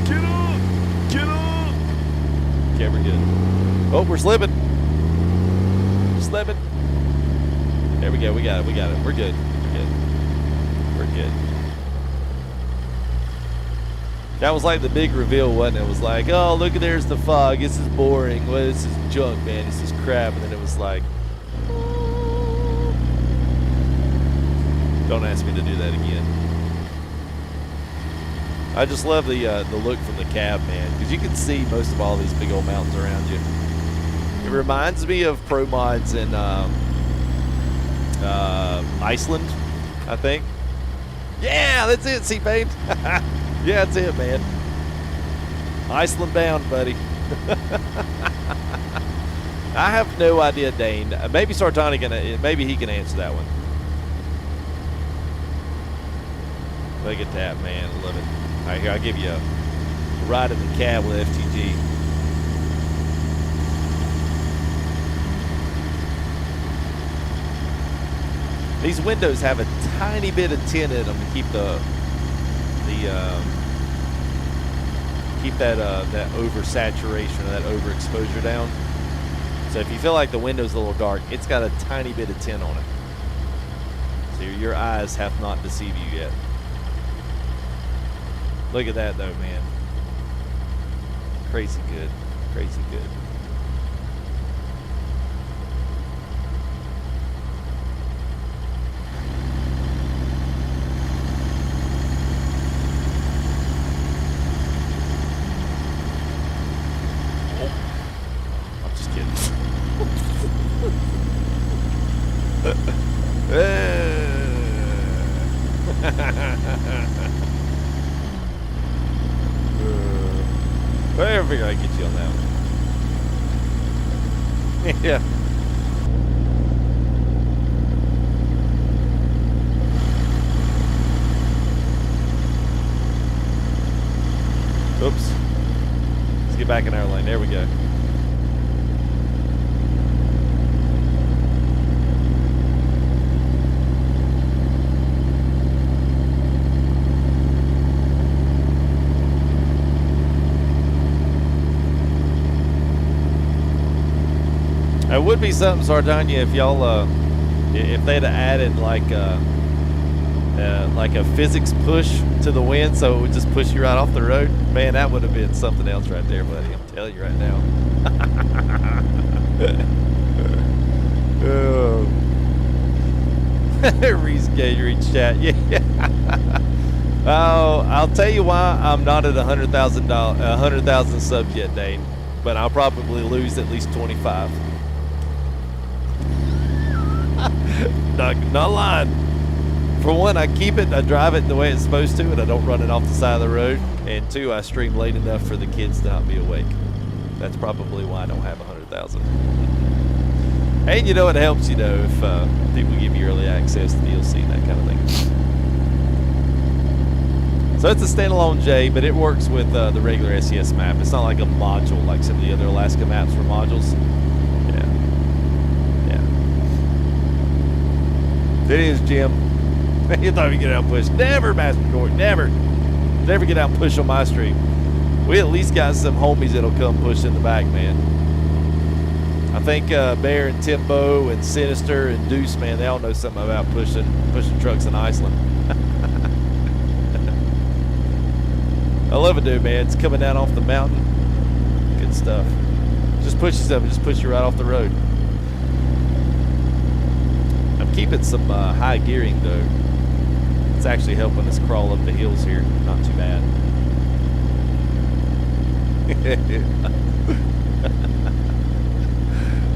Get up! Get up! Okay, we're good. Oh, we're slipping. Slipping. There we go. We got it. We got it. We're good. We're good. We're good. That was like the big reveal, wasn't it? It was like, oh, look, there's the fog. This is boring. Well, this is junk, man. This is crap. And then it was like, don't ask me to do that again. I just love the look from the cab, man, because you can see most of all these big old mountains around you. It reminds me of Pro Mods in Iceland, I think. Yeah, that's it, C-Paint. Yeah, that's it, man. Iceland bound, buddy. I have no idea, Dane. Maybe Sartani maybe he can answer that one. Look at that, man. I love it. All right, here, I'll give you a ride in the cab with FTG. These windows have a tiny bit of tint in them to keep that oversaturation or that overexposure down. So if you feel like the window's a little dark, it's got a tiny bit of tint on it. So your eyes have not deceived you yet. Look at that though, man. Crazy good. Crazy good. I figure I'd get you on that one. Yeah. Oops. Let's get back in our lane. There we go. It would be something, Sardinia, if y'all, if they'd have added like a physics push to the wind, so it would just push you right off the road. Man, that would have been something else right there, buddy. I'm telling you right now. Oh. Reese Gatorade chat, yeah. Oh, I'll tell you why I'm not at 100,000 subs yet, Dane. But I'll probably lose at least 25. Not lying. For one, I keep it, I drive it the way it's supposed to, and I don't run it off the side of the road. And two, I stream late enough for the kids to not be awake. That's probably why I don't have 100,000. And you know, it helps, you know, if people give you early access to DLC and that kind of thing. So it's a standalone J, but it works with the regular SES map. It's not like a module like some of the other Alaska maps were modules. It is, Jim. You thought you'd get out and push. Never, Master Dork. Never. Never get out and push on my stream. We at least got some homies that'll come push in the back, man. I think Bear and Timbo and Sinister and Deuce, man, they all know something about pushing trucks in Iceland. I love it, dude, man. It's coming down off the mountain. Good stuff. Just push yourself and just push you right off the road. I'm keeping some high gearing though. It's actually helping us crawl up the hills here. Not too bad.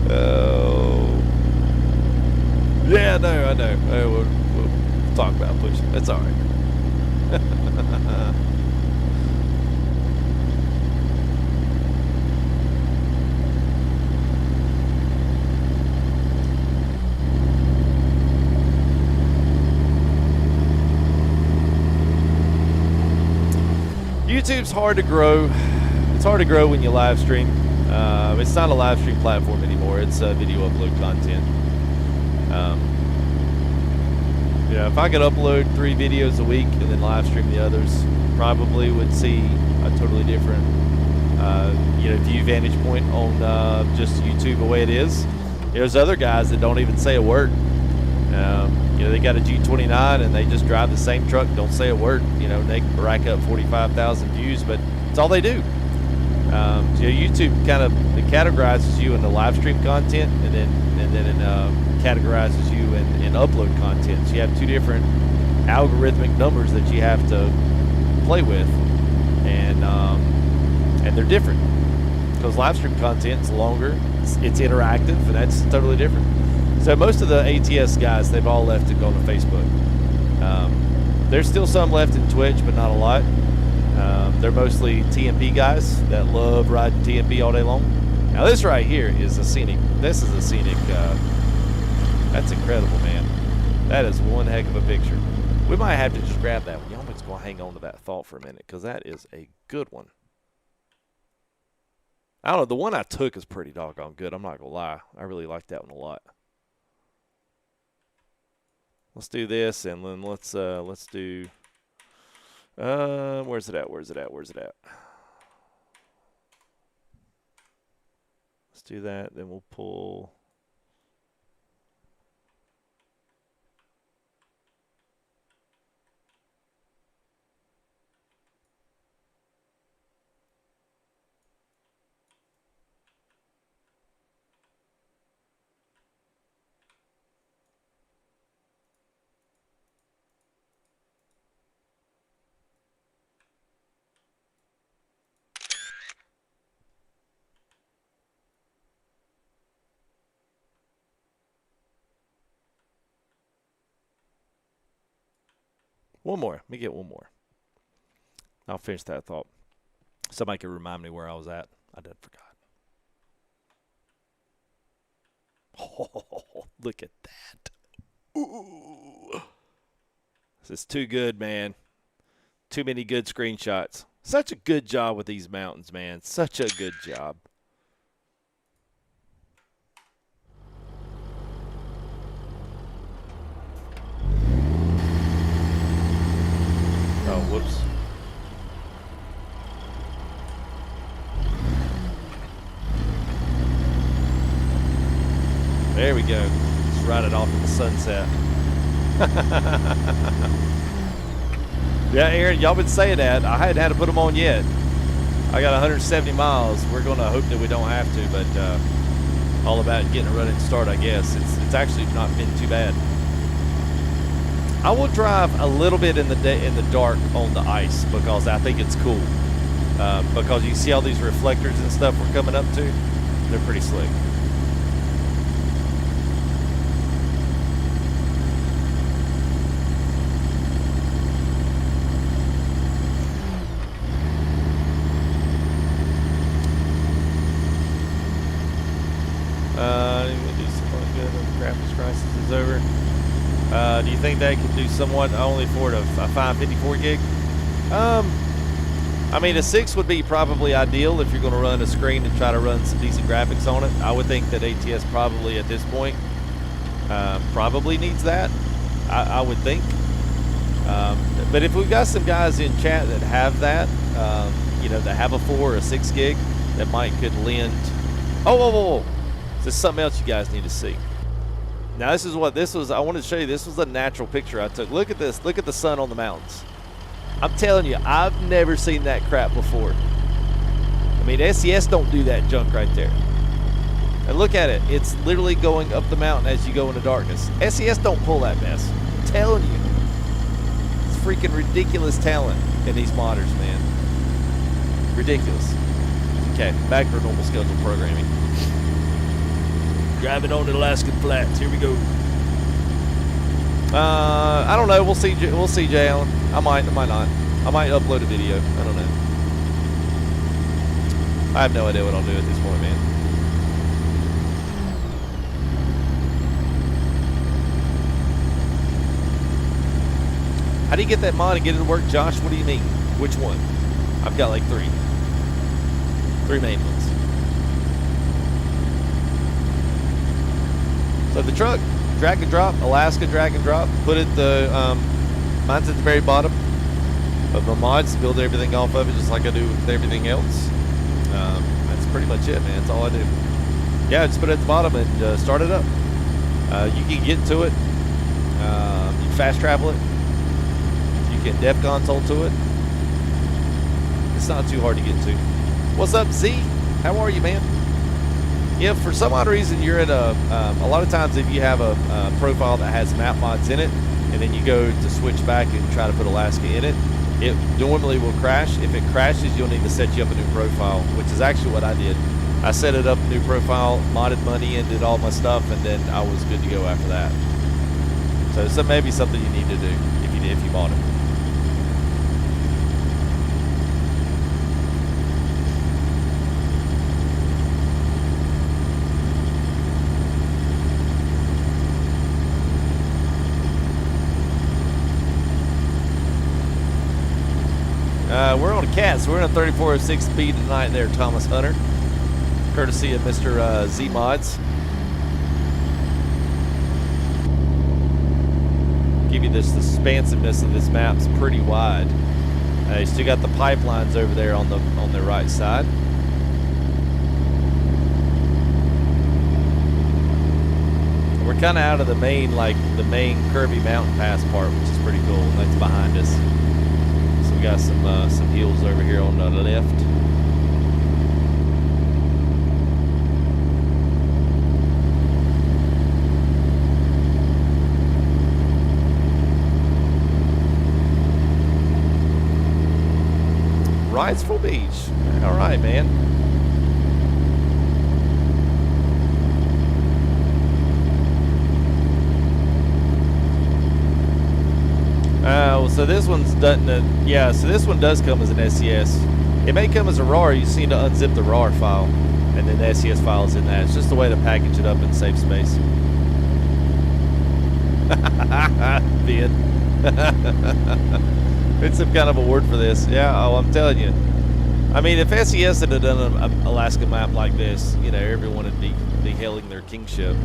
Oh. Yeah, no, I know. We'll talk about pushing. That's all right. YouTube's hard to grow. It's hard to grow when you live stream. It's not a live stream platform anymore. It's video upload content. Yeah, if I could upload 3 videos a week and then live stream the others, probably would see a totally different view vantage point on just YouTube the way it is. There's other guys that don't even say a word. They got a G29 and they just drive the same truck, don't say a word. They rack up 45,000 views, but it's all they do. YouTube kind of categorizes you in the live stream content, and then categorizes you in upload content. So you have 2 different algorithmic numbers that you have to play with, and they're different because live stream content is longer, it's interactive, and that's totally different. So most of the ATS guys, they've all left to go to Facebook. There's still some left in Twitch, but not a lot. They're mostly TMP guys that love riding TMP all day long. Now this right here is a scenic. This is a scenic. That's incredible, man. That is one heck of a picture. We might have to just grab that one. Y'all just gonna hang on to that thought for a minute, because that is a good one. I don't know. The one I took is pretty doggone good. I'm not gonna lie. I really like that one a lot. Let's do this, and then let's do. Where's it at? Where's it at? Where's it at? Let's do that. Then we'll pull. One more. Let me get one more. I'll finish that thought. Somebody could remind me where I was at. I done forgot. Oh, look at that. Ooh. This is too good, man. Too many good screenshots. Such a good job with these mountains, man. Such a good job. Oh, whoops. There we go. Let's ride it off in the sunset. Yeah, Aaron, y'all been saying that. I hadn't had to put them on yet. I got 170 miles. We're going to hope that we don't have to, but all about getting a running start, I guess. It's actually not been too bad. I will drive a little bit in the dark on the ice because I think it's cool. Because you see all these reflectors and stuff we're coming up to, they're pretty slick. Do something good when the graphics crisis is over. Do you think that could do somewhat only for a 554 gig? I mean, a 6 would be probably ideal if you're going to run a screen and try to run some decent graphics on it. I would think that ATS probably at this point probably needs that. I would think. But if we've got some guys in chat that have that, that have a 4 or a 6 gig, that could lend. Oh. There's something else you guys need to see. Now this is what this was. I wanted to show you. This was a natural picture I took. Look at this. Look at the sun on the mountains. I'm telling you, I've never seen that crap before. I mean, SES don't do that junk right there. And look at it. It's literally going up the mountain as you go into darkness. SES don't pull that mess. I'm telling you. It's freaking ridiculous talent in these modders, man. Ridiculous. Okay, back for normal scheduled programming. Driving on the Alaskan Flats. Here we go. I don't know. We'll see. We'll see, Jay Allen. I might not. I might upload a video. I don't know. I have no idea what I'll do at this point, man. How do you get that mod and get it to work, Josh? What do you mean? Which one? I've got like three main ones. So the truck, drag and drop, Alaska drag and drop. Put it mine's at the very bottom of my mods. Build everything off of it just like I do with everything else. That's pretty much it, man. That's all I do. Yeah, just put it at the bottom and start it up. You can get to it. You can fast travel it. You can dev console to it. It's not too hard to get to. What's up, Z? How are you, man? If for some odd reason you're in a lot of times if you have a profile that has map mods in it, and then you go to switch back and try to put Alaska in it, it normally will crash. If it crashes, you'll need to set you up a new profile, which is actually what I did. I set it up, new profile, modded money in, did all my stuff, and then I was good to go after that. So maybe something you need to do if you bought it. We're on a cat, so we're in a 3406 speed tonight there, Thomas Hunter. Courtesy of Mr. Z Mods. Give you this, the expansiveness of this map's pretty wide. You still got the pipelines over there on the right side. We're kind of out of the main Kirby Mountain Pass part, which is pretty cool. That's behind us. So we got some hills over here on the left. Wrightsville Beach. All right, man. So this one's done. Yeah, so this one does come as an SES. It may come as a RAR. You just need to unzip the RAR file, and then the SES file is in that. It's just a way to package it up and save space. Ben. It's some kind of award for this. Yeah, oh, I'm telling you. I mean, if SES had done an Alaska map like this, you know, everyone would be hailing their kingship.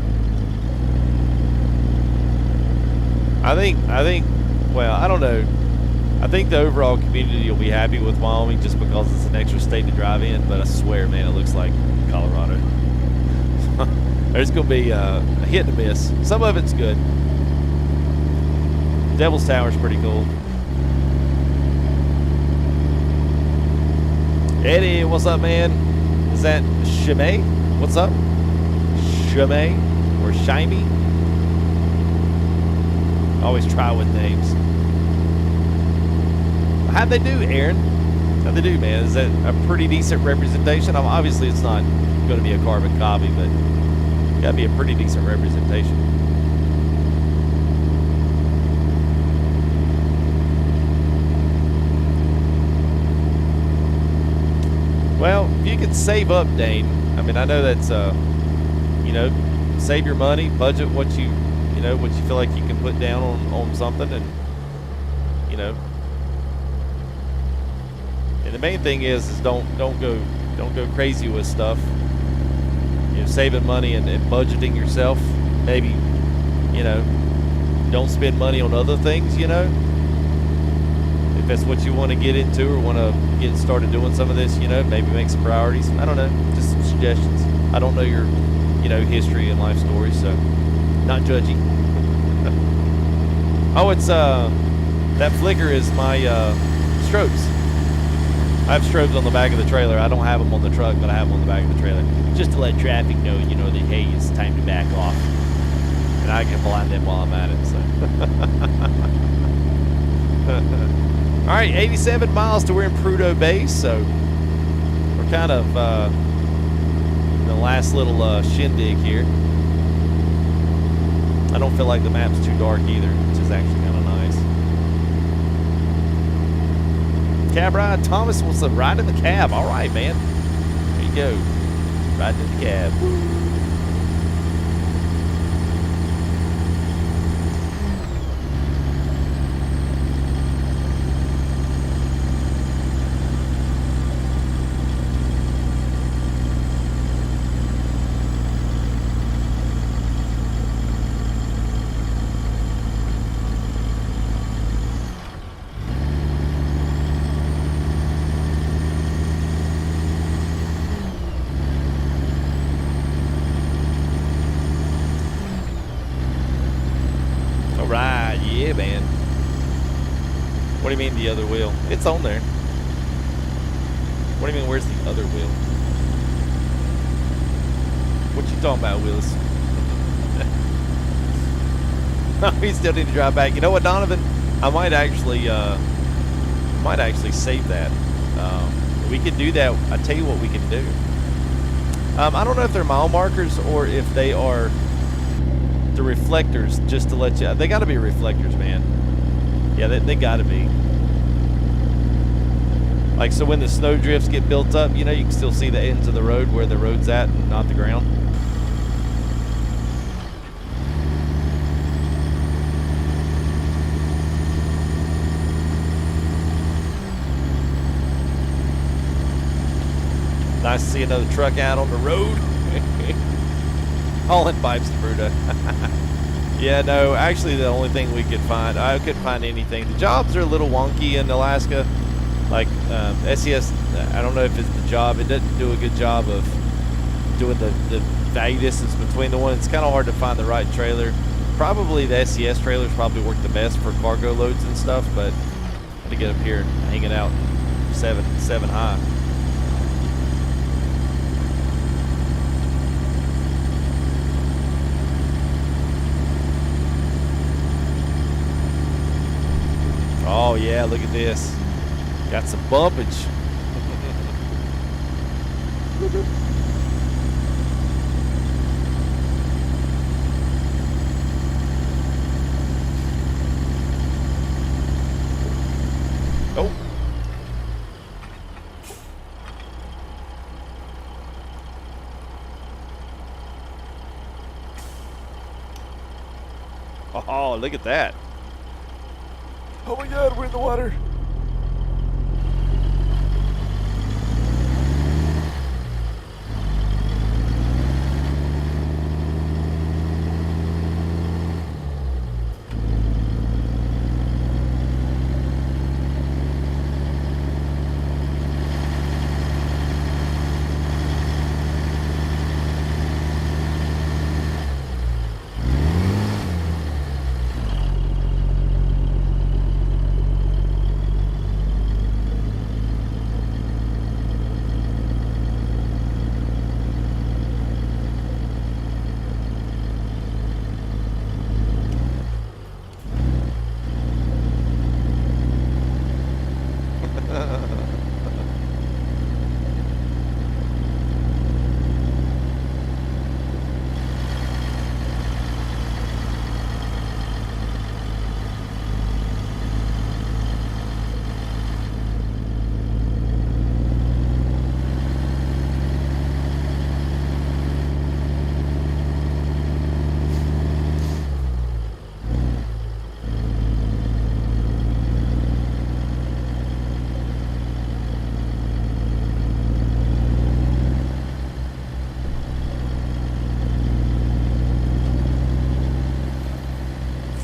I think, well, I don't know. I think the overall community will be happy with Wyoming just because it's an extra state to drive in, but I swear, man, it looks like Colorado. There's going to be a hit and a miss. Some of it's good. Devil's Tower's pretty cool. Eddie, what's up, man? Is that Shimei? What's up? Shimei or Shimey? Always try with names. How'd they do, Aaron? How'd they do, man? Is that a pretty decent representation? Obviously, it's not going to be a carbon copy, but it's got to be a pretty decent representation. Well, if you could save up, Dane. I mean, I know that's, you know, save your money, budget what you feel like you can put down on something, and you know. And the main thing is don't go crazy with stuff. You know, saving money and budgeting yourself. Maybe, you know, don't spend money on other things. You know, if that's what you want to get into or want to get started doing some of this, you know, maybe make some priorities. I don't know, just some suggestions. I don't know your, you know, history and life story, so not judging. Oh, it's that flicker is my strobes. I have strobes on the back of the trailer. I don't have them on the truck, but I have them on the back of the trailer, just to let traffic know, you know, that hey, it's time to back off, and I can blind them while I'm at it. So. All right, 87 miles to we're in Prudhoe Base, so we're kind of the last little shindig here. I don't feel like the map's too dark either, which is actually kind of nice. Cab ride, Thomas wants to ride in the cab. All right, man. There you go. Riding in the cab. Yeah, man. What do you mean the other wheel? It's on there. What do you mean, where's the other wheel? What you talking about, Willis? We still need to drive back. You know what, Donovan? I might actually save that. We could do that. I tell you what we can do. I don't know if they're mile markers or if they are the reflectors, just to let you. They got to be reflectors, man. Yeah, they got to be. Like, so when the snow drifts get built up, you know, you can still see the ends of the road where the road's at and not the ground. Nice to see another truck out on the road. Hauling pipes to Bruto. Yeah, no, actually the only thing we could find, I couldn't find anything. The jobs are a little wonky in Alaska. Like SES, I don't know if it's the job. It doesn't do a good job of doing the value distance between the ones. It's kind of hard to find the right trailer. Probably the SES trailers probably work the best for cargo loads and stuff, but to get up here and hang it out 7 high. Oh yeah, look at this. Got some bumpage. Oh. Oh, look at that. Oh my God, we're in the water.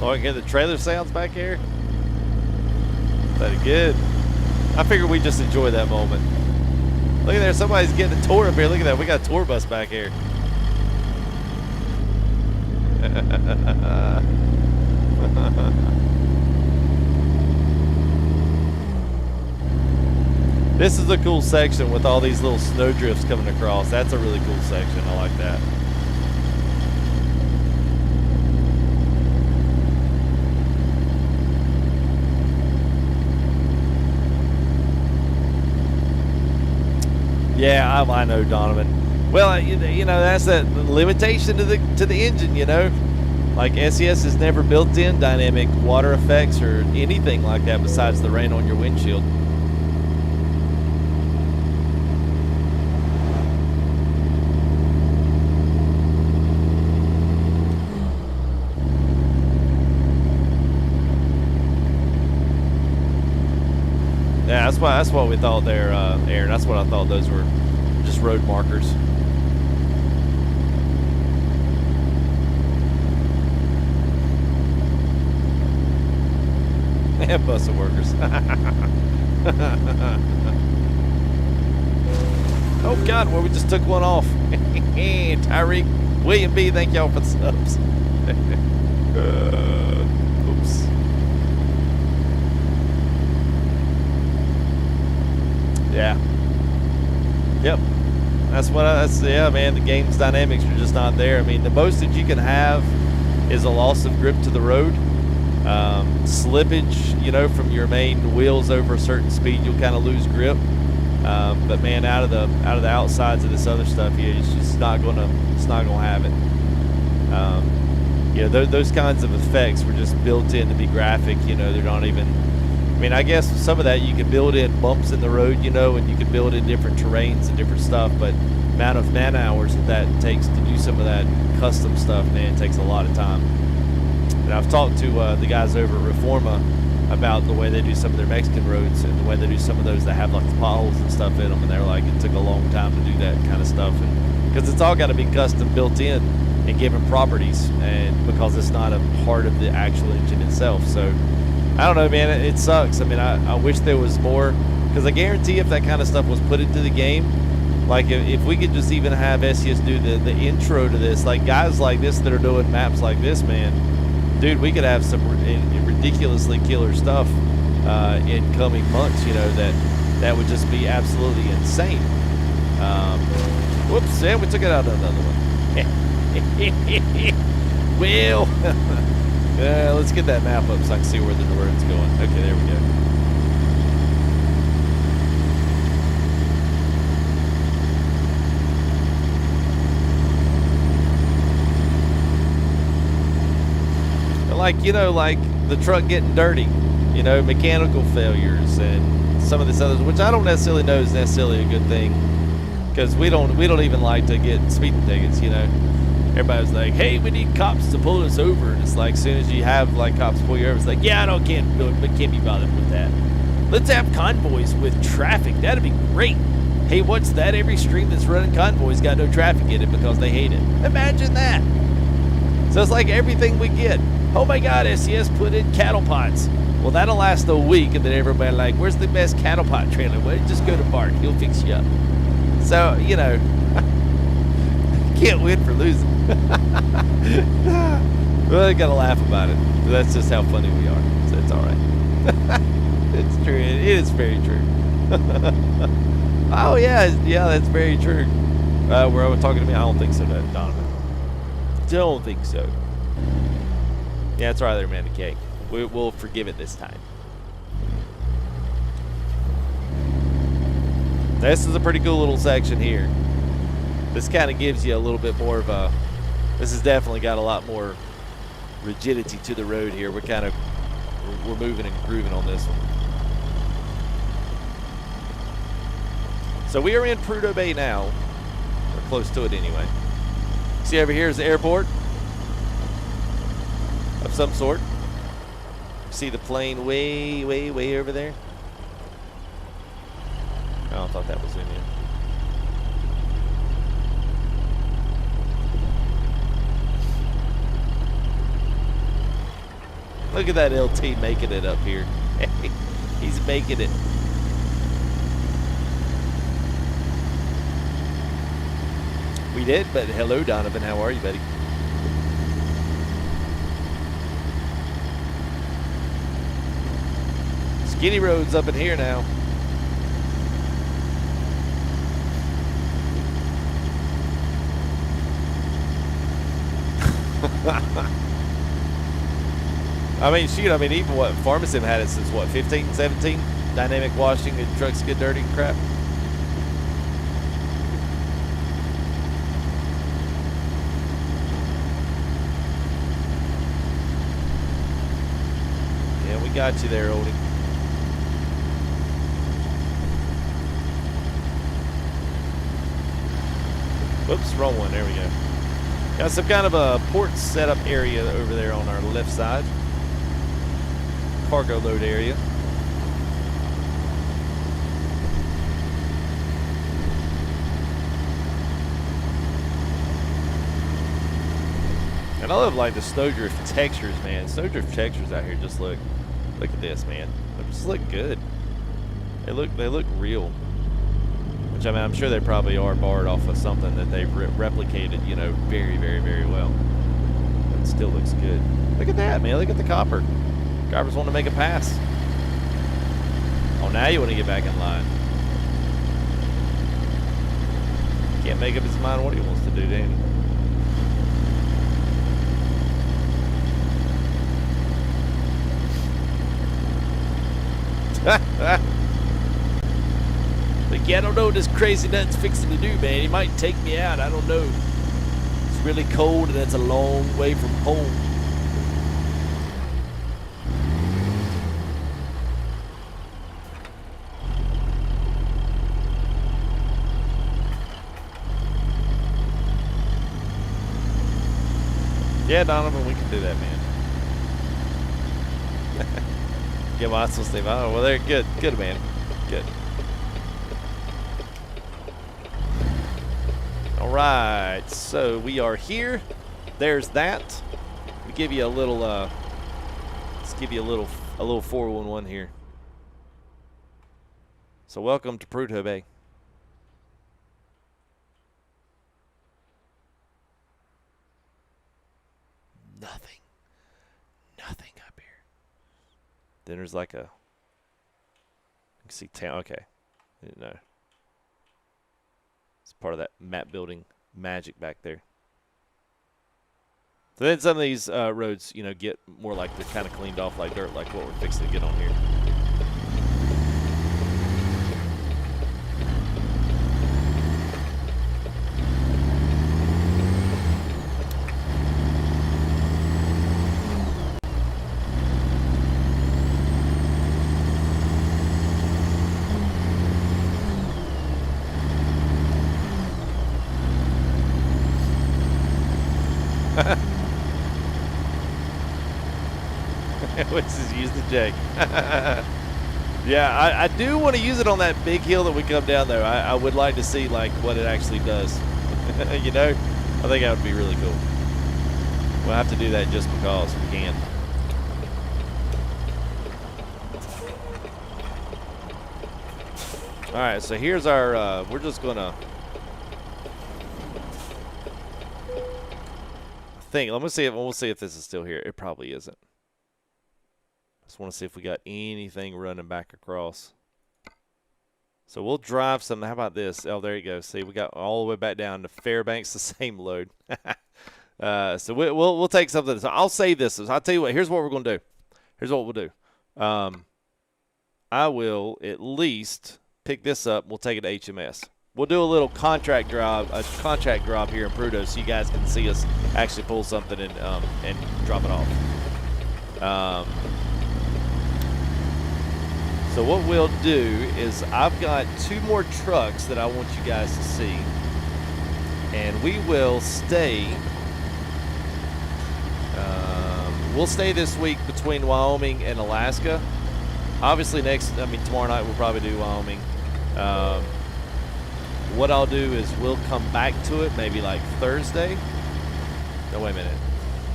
So I can hear the trailer sounds back here. Pretty good. I figured we'd just enjoy that moment. Look at there, somebody's getting a tour up here. Look at that, we got a tour bus back here. This is a cool section with all these little snow drifts coming across. That's a really cool section. I like that. Yeah, I know, Donovan. Well, you know, that's that limitation to the engine, you know. Like SES has never built in dynamic water effects or anything like that besides the rain on your windshield. Yeah, that's what we thought there, Aaron. That's what I thought those were, just road markers. Yeah, bus of workers. Oh God, well, we just took one off. Tyreek, William B, thank y'all for the subs. Oops. yeah, man, the game's dynamics are just not there. I mean, the most that you can have is a loss of grip to the road. Slippage, you know, from your main wheels over a certain speed, you'll kind of lose grip. But man, out of the outsides of this other stuff, yeah, it's just not gonna have it. You know, those kinds of effects were just built in to be graphic. You know, they're not even. I mean, I guess some of that you could build in bumps in the road, you know, and you could build in different terrains and different stuff. But amount of man hours that takes to do some of that custom stuff, man, it takes a lot of time. And I've talked to the guys over at Reforma about the way they do some of their Mexican roads and the way they do some of those that have like the potholes and stuff in them, and they're like, it took a long time to do that kind of stuff, and because it's all got to be custom built in and given properties, and because it's not a part of the actual engine itself. So I don't know, man, it sucks. I mean, I wish there was more, because I guarantee if that kind of stuff was put into the game, like if we could just even have SES do the intro to this, like guys like this that are doing maps like this, man, dude, we could have some ridiculously killer stuff in coming months, you know, that would just be absolutely insane. Whoops, yeah, we took it out of the other one. Well, let's get that map up so I can see where the road's going. Okay, there we go. Like, you know, like the truck getting dirty, you know, mechanical failures and some of this others, which I don't necessarily know is necessarily a good thing, because we don't even like to get speeding tickets, you know. Everybody's like, hey, we need cops to pull us over, and it's like, as soon as you have like cops pull you over, it's like, yeah, can't be bothered with that. Let's have convoys with traffic. That'd be great. Hey, what's that? Every stream that's running convoys got no traffic in it because they hate it. Imagine that. So it's like everything we get. Oh my God, SES put in cattle pots. Well, that'll last a week, and then everybody like, where's the best cattle pot trailer? Well, just go to Bart. He'll fix you up. So, you know, can't win for losing. Well, I gotta laugh about it. That's just how funny we are. So it's all right. It's true. It is very true. Oh yeah, that's very true. Where I was talking to me, I don't think so, Donovan. Don't think so. Yeah, it's right there, man. Okay, we'll forgive it this time. This is a pretty cool little section here. This kind of gives you a little bit more of a. This has definitely got a lot more rigidity to the road here. We're moving and grooving on this one. So we are in Prudhoe Bay now. We're close to it anyway. See over here is the airport of some sort. See the plane way, way, way over there? Oh, I thought that was in here. Look at that LT making it up here. He's making it. We did, but hello, Donovan. How are you, buddy? Skinny roads up in here now. I mean, shoot, I mean, even what, Pharmasim had it since what, 15, 17? Dynamic washing and trucks get dirty and crap. Yeah, we got you there, oldie. Whoops, wrong one, there we go. Got some kind of a port setup area over there on our left side. Cargo load area. And I love like the snowdrift textures, man. Snowdrift textures out here just look at this, man. They just look good. They look real. Which, I mean, I'm sure they probably are borrowed off of something that they've replicated, you know, very, very, very well. But it still looks good. Look at that, man. Look at the copper. Drivers want to make a pass. Oh, now you want to get back in line. Can't make up his mind what he wants to do, Danny. Like, yeah, I don't know what this crazy nut's fixing to do, man. He might take me out. I don't know. It's really cold, and it's a long way from home. Yeah, Donovan, we can do that, man. Get my hustle Steve. Oh, well, they're good. Good, man. Good. All right, so we are here. There's that. We give you a little. Let's give you a little 411 here. So welcome to Prudhoe Bay. Nothing up here. Then there's like a, you can see town. Okay, I didn't know. It's part of that map building magic back there. So then some of these roads, you know, get more like they're kind of cleaned off like dirt, like what we're fixing to get on here. Which is use the jake. Yeah, I do want to use it on that big hill that we come down there. I would like to see like what it actually does. You know, I think that would be really cool. We'll have to do that just because we can. All right, so here's our. We're just gonna. Let me see if we'll see if this is still here. It probably isn't. Just want to see if we got anything running back across. So we'll drive some. How about this? Oh, there you go. See, we got all the way back down to Fairbanks, the same load. So we'll take something. So I'll save this. I'll tell you what. Here's what we're gonna do. Here's what we'll do. I will at least pick this up. We'll take it to HMS. We'll do a little contract drive here in Prudhoe, so you guys can see us actually pull something and drop it off. So what we'll do is I've got 2 more trucks that I want you guys to see, and we will stay. We'll stay this week between Wyoming and Alaska. Obviously, tomorrow night we'll probably do Wyoming. What I'll do is we'll come back to it maybe like Thursday. No, wait a minute.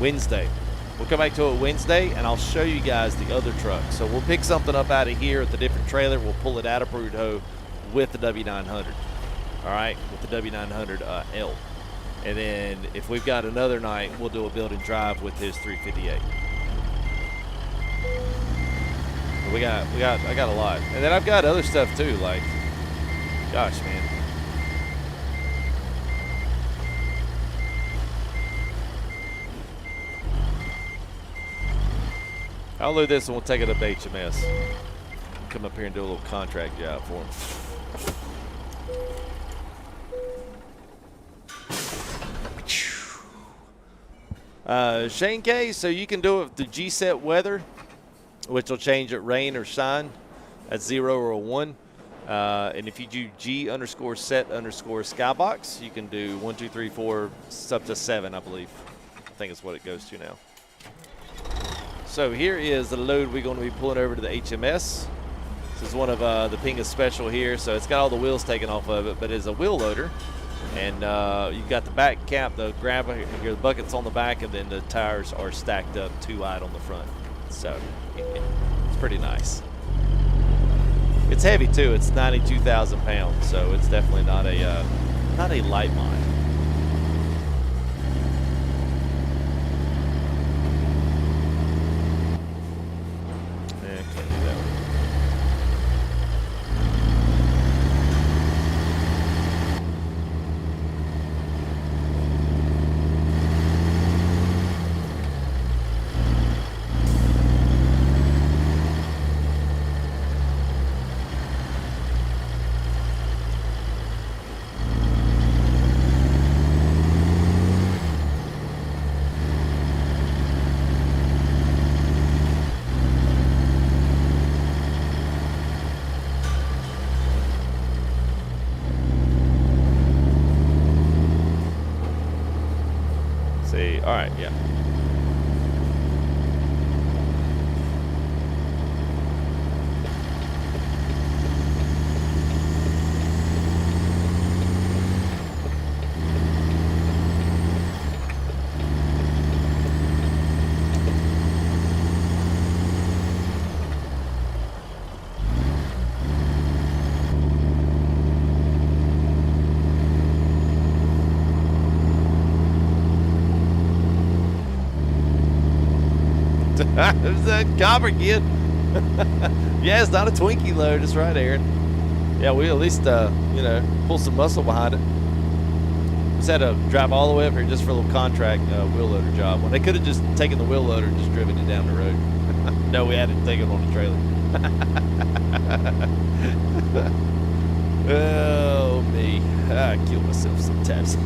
Wednesday. We'll come back to it Wednesday, and I'll show you guys the other truck. So we'll pick something up out of here at the different trailer. We'll pull it out of Prudhoe with the W900. All right, with the W900L. And then if we've got another night, we'll do a build and drive with his 358. I got a lot. And then I've got other stuff too, like, gosh, man. I'll load this and we'll take it up to HMS. Come up here and do a little contract job for him. Shane K, so you can do it with the G-set weather, which will change at rain or shine at 0 or a 1. And if you do G_set_skybox, you can do 1, 2, 3, 4, up to 7, I believe. I think it's what it goes to now. So here is the load we're going to be pulling over to the HMS. This is one of the Pinga Special here, so it's got all the wheels taken off of it, but it's a wheel loader. And you've got the back cap, the grab here, the buckets on the back, and then the tires are stacked up 2 wide on the front. So it's pretty nice. It's heavy too. It's 92,000 pounds, so it's definitely not a light mod. right, yeah. There's that copper kid. Yeah, it's not a Twinkie load. That's right, Aaron. Yeah, we at least, you know, pull some muscle behind it. Just had to drive all the way up here just for a little contract wheel loader job. When they could have just taken the wheel loader and just driven it down the road. No, we had to take it on the trailer. Oh, me. I kill myself sometimes.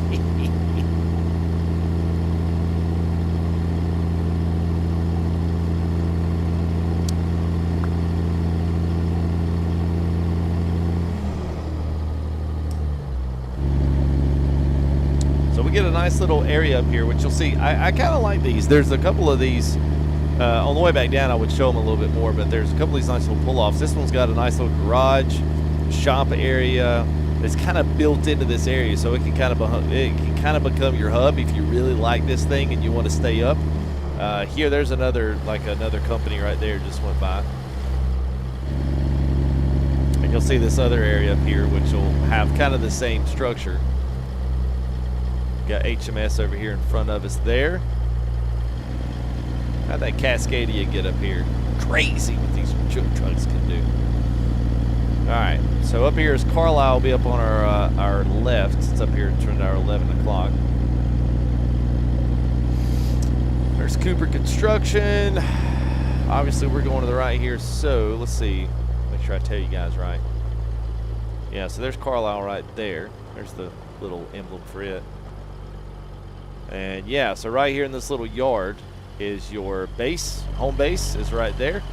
Get a nice little area up here, which you'll see. I kind of like these. There's a couple of these on the way back down. I would show them a little bit more, but there's a couple of these nice little pull-offs. This one's got a nice little garage shop area that's kind of built into this area, so it can kind of become your hub if you really like this thing and you want to stay up. Here, there's another company right there just went by, and you'll see this other area up here, which will have kind of the same structure. Got HMS over here in front of us there. How'd that Cascadia get up here? Crazy what these trucks can do. All right, so up here is Carlisle. Will be up on our left. It's up here turned our 11 o'clock. There's Cooper Construction. Obviously, we're going to the right here. So let's see. Make sure I tell you guys right. Yeah, so there's Carlisle right there. There's the little emblem for it. And yeah, so right here in this little yard is your base. Home base is right there.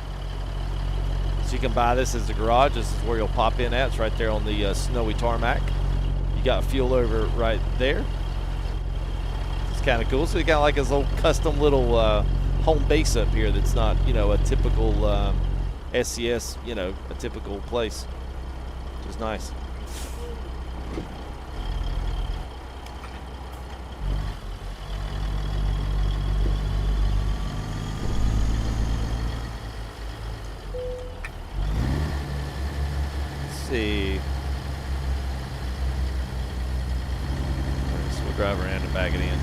So you can buy this as a garage. This is where you'll pop in at. It's right there on the snowy tarmac. You got fuel over right there. It's kind of cool. So you got like this little custom little home base up here that's not, you know, a typical SCS, you know, a typical place, which is nice. See. So we'll drive around and back it in.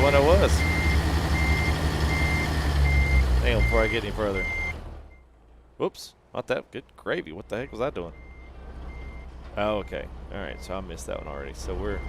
What I was. Hang on before I get any further. Whoops, not that. Good gravy. What the heck was I doing? Oh, okay. All right, so I missed that one already. So we're...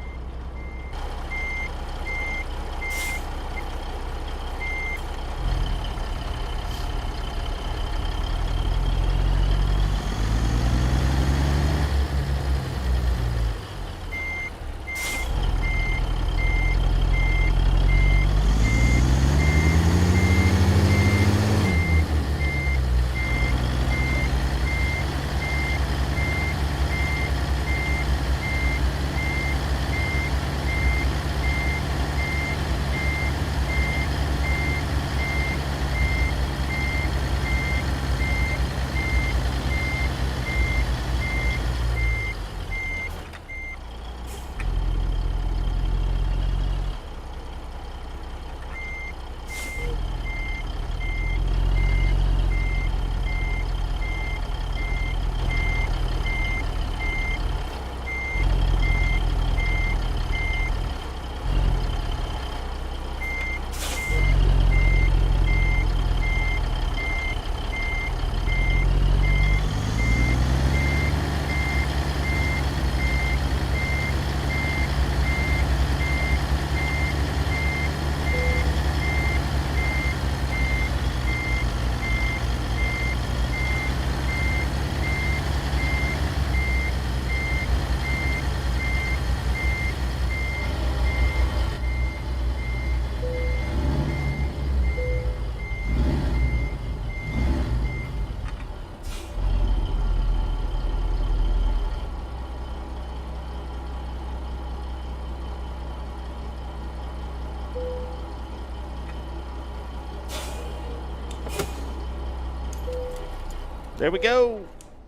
There we go.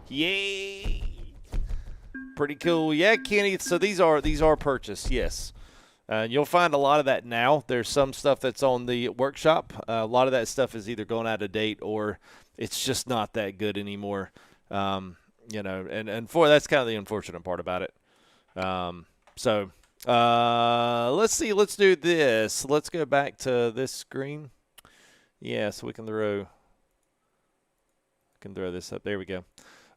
Yay. Pretty cool. Yeah, Kenny. So these are purchased, yes. You'll find a lot of that now. There's some stuff that's on the workshop. A lot of that stuff is either going out of date or it's just not that good anymore. You know, and that's kind of the unfortunate part about it. Let's see. Let's do this. Let's go back to this screen. Yeah, so we can throw this up. There we go.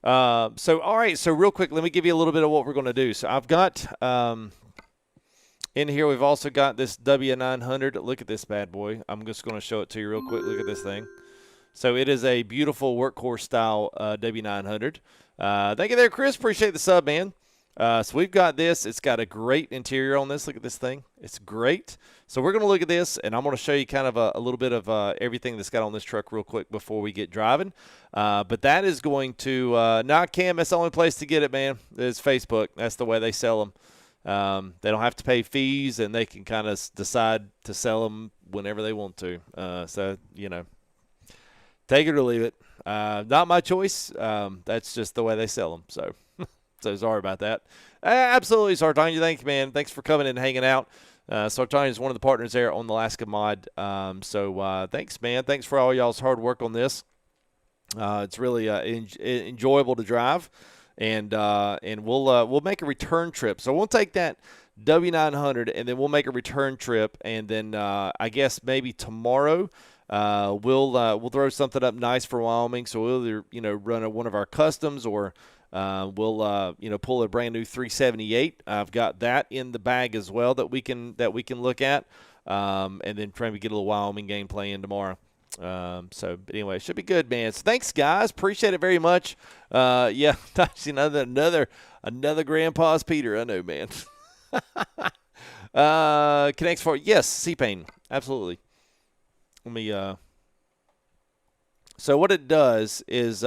All right. So real quick, let me give you a little bit of what we're going to do. So I've got in here, we've also got this W900. Look at this bad boy. I'm just going to show it to you real quick. Look at this thing. So it is a beautiful workhorse style W900. Thank you there, Chris. Appreciate the sub, man. So we've got this. It's got a great interior on this. Look at this thing. It's great. So we're going to look at this, and I'm going to show you kind of a little bit of everything that's got on this truck real quick before we get driving. But that is going to not Cam. That's the only place to get it, man. Is Facebook. That's the way they sell them. They don't have to pay fees, and they can kind of decide to sell them whenever they want to. So, you know, take it or leave it. Not my choice. That's just the way they sell them. So. So sorry about that. Absolutely, Sartanya. Thank you, man. Thanks for coming and hanging out. Sartanya is one of the partners there on the Alaska Mod. Thanks, man. Thanks for all y'all's hard work on this. It's really enjoyable to drive, and we'll make a return trip. So we'll take that W900, and then we'll make a return trip, and then I guess maybe tomorrow we'll throw something up nice for Wyoming. So we'll either run one of our customs or. We'll pull a brand new 378. I've got that in the bag as well that we can look at, and then try to get a little Wyoming gameplay in tomorrow. But anyway, it should be good, man. So thanks, guys. Appreciate it very much. Yeah, another Grandpa's Peter. I know, man. Connects for yes, C-Pain, absolutely. Let me. So what it does is.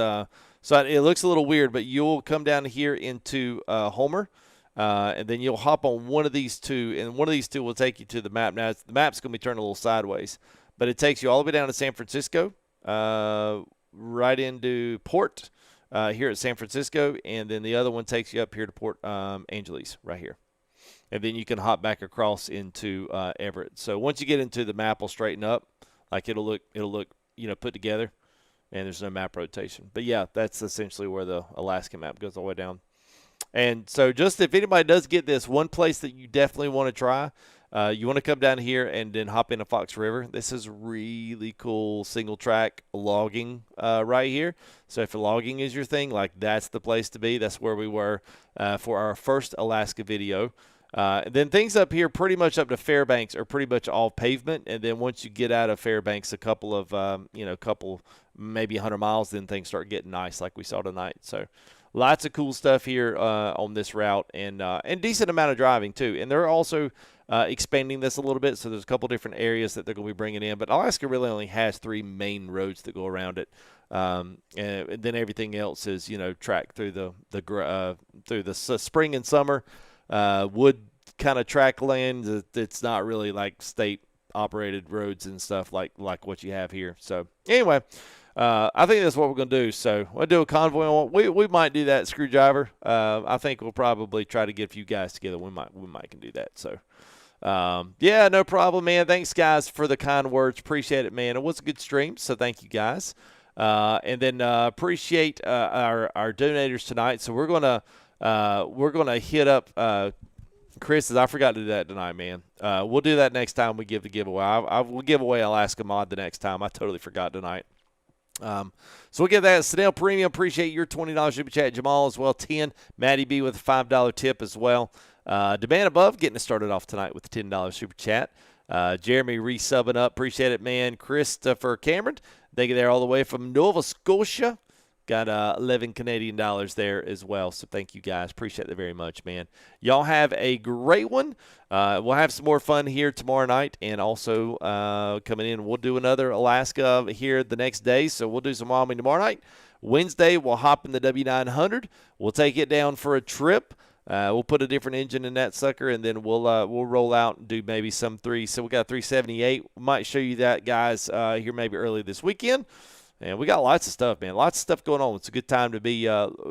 So it looks a little weird, but you'll come down here into Homer, and then you'll hop on one of these two, and one of these two will take you to the map. Now, the map's going to be turned a little sideways, but it takes you all the way down to San Francisco, right into Port here at San Francisco, and then the other one takes you up here to Port Angeles right here. And then you can hop back across into Everett. So once you get into the map, will straighten up. Like it'll look put together. And there's no map rotation. But, yeah, that's essentially where the Alaska map goes all the way down. And so just if anybody does get this, one place that you definitely want to try, you want to come down here and then hop into Fox River. This is really cool single-track logging right here. So if logging is your thing, like that's the place to be. That's where we were for our first Alaska video. Then things up here pretty much up to Fairbanks are pretty much all pavement. And then once you get out of Fairbanks a couple of, maybe 100 miles, then things start getting nice like we saw tonight. So lots of cool stuff here on this route and decent amount of driving too. And they're also expanding this a little bit. So there's a couple different areas that they're going to be bringing in. But Alaska really only has 3 main roads that go around it. And then everything else is, track through the spring and summer. Wood kind of track land. It's not really like state operated roads and stuff like what you have here. So anyway, I think that's what we're going to do. So we'll do a convoy. We might do that, Screwdriver. I think we'll probably try to get a few guys together. We might can do that. So yeah, no problem, man. Thanks, guys, for the kind words. Appreciate it, man. It was a good stream, so thank you, guys. And then appreciate our donators tonight. So we're gonna hit up Chris. I forgot to do that tonight, man. We'll do that next time we give the giveaway. I will give away Alaska Mod the next time. I totally forgot tonight. So we'll get that. Snell Premium, appreciate your $20 super chat. Jamal as well, 10. Maddie B with a $5 tip as well. Demand Above getting us started off tonight with the $10 super chat. Jeremy resubbing up, appreciate it, man. Christopher Cameron, thank you there all the way from Nova Scotia. Got 11 Canadian dollars there as well. So thank you guys. Appreciate it very much, man. Y'all have a great one. We'll have some more fun here tomorrow night. And also coming in, we'll do another Alaska here the next day. So we'll do some Wyoming tomorrow night. Wednesday, we'll hop in the W900. We'll take it down for a trip. We'll put a different engine in that sucker, and then we'll roll out and do maybe some 3. So we got a 378. We might show you that, guys, here maybe early this weekend. And we got lots of stuff, man. Lots of stuff going on. It's a good time to be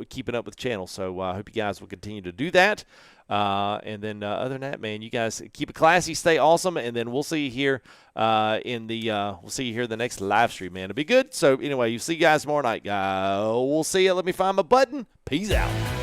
keeping up with the channel. So I hope you guys will continue to do that. And then other than that, man, you guys keep it classy, stay awesome, and then we'll see you here in the next live stream, man. It'll be good. So anyway, you see you guys tomorrow night. We'll see you. Let me find my button. Peace out.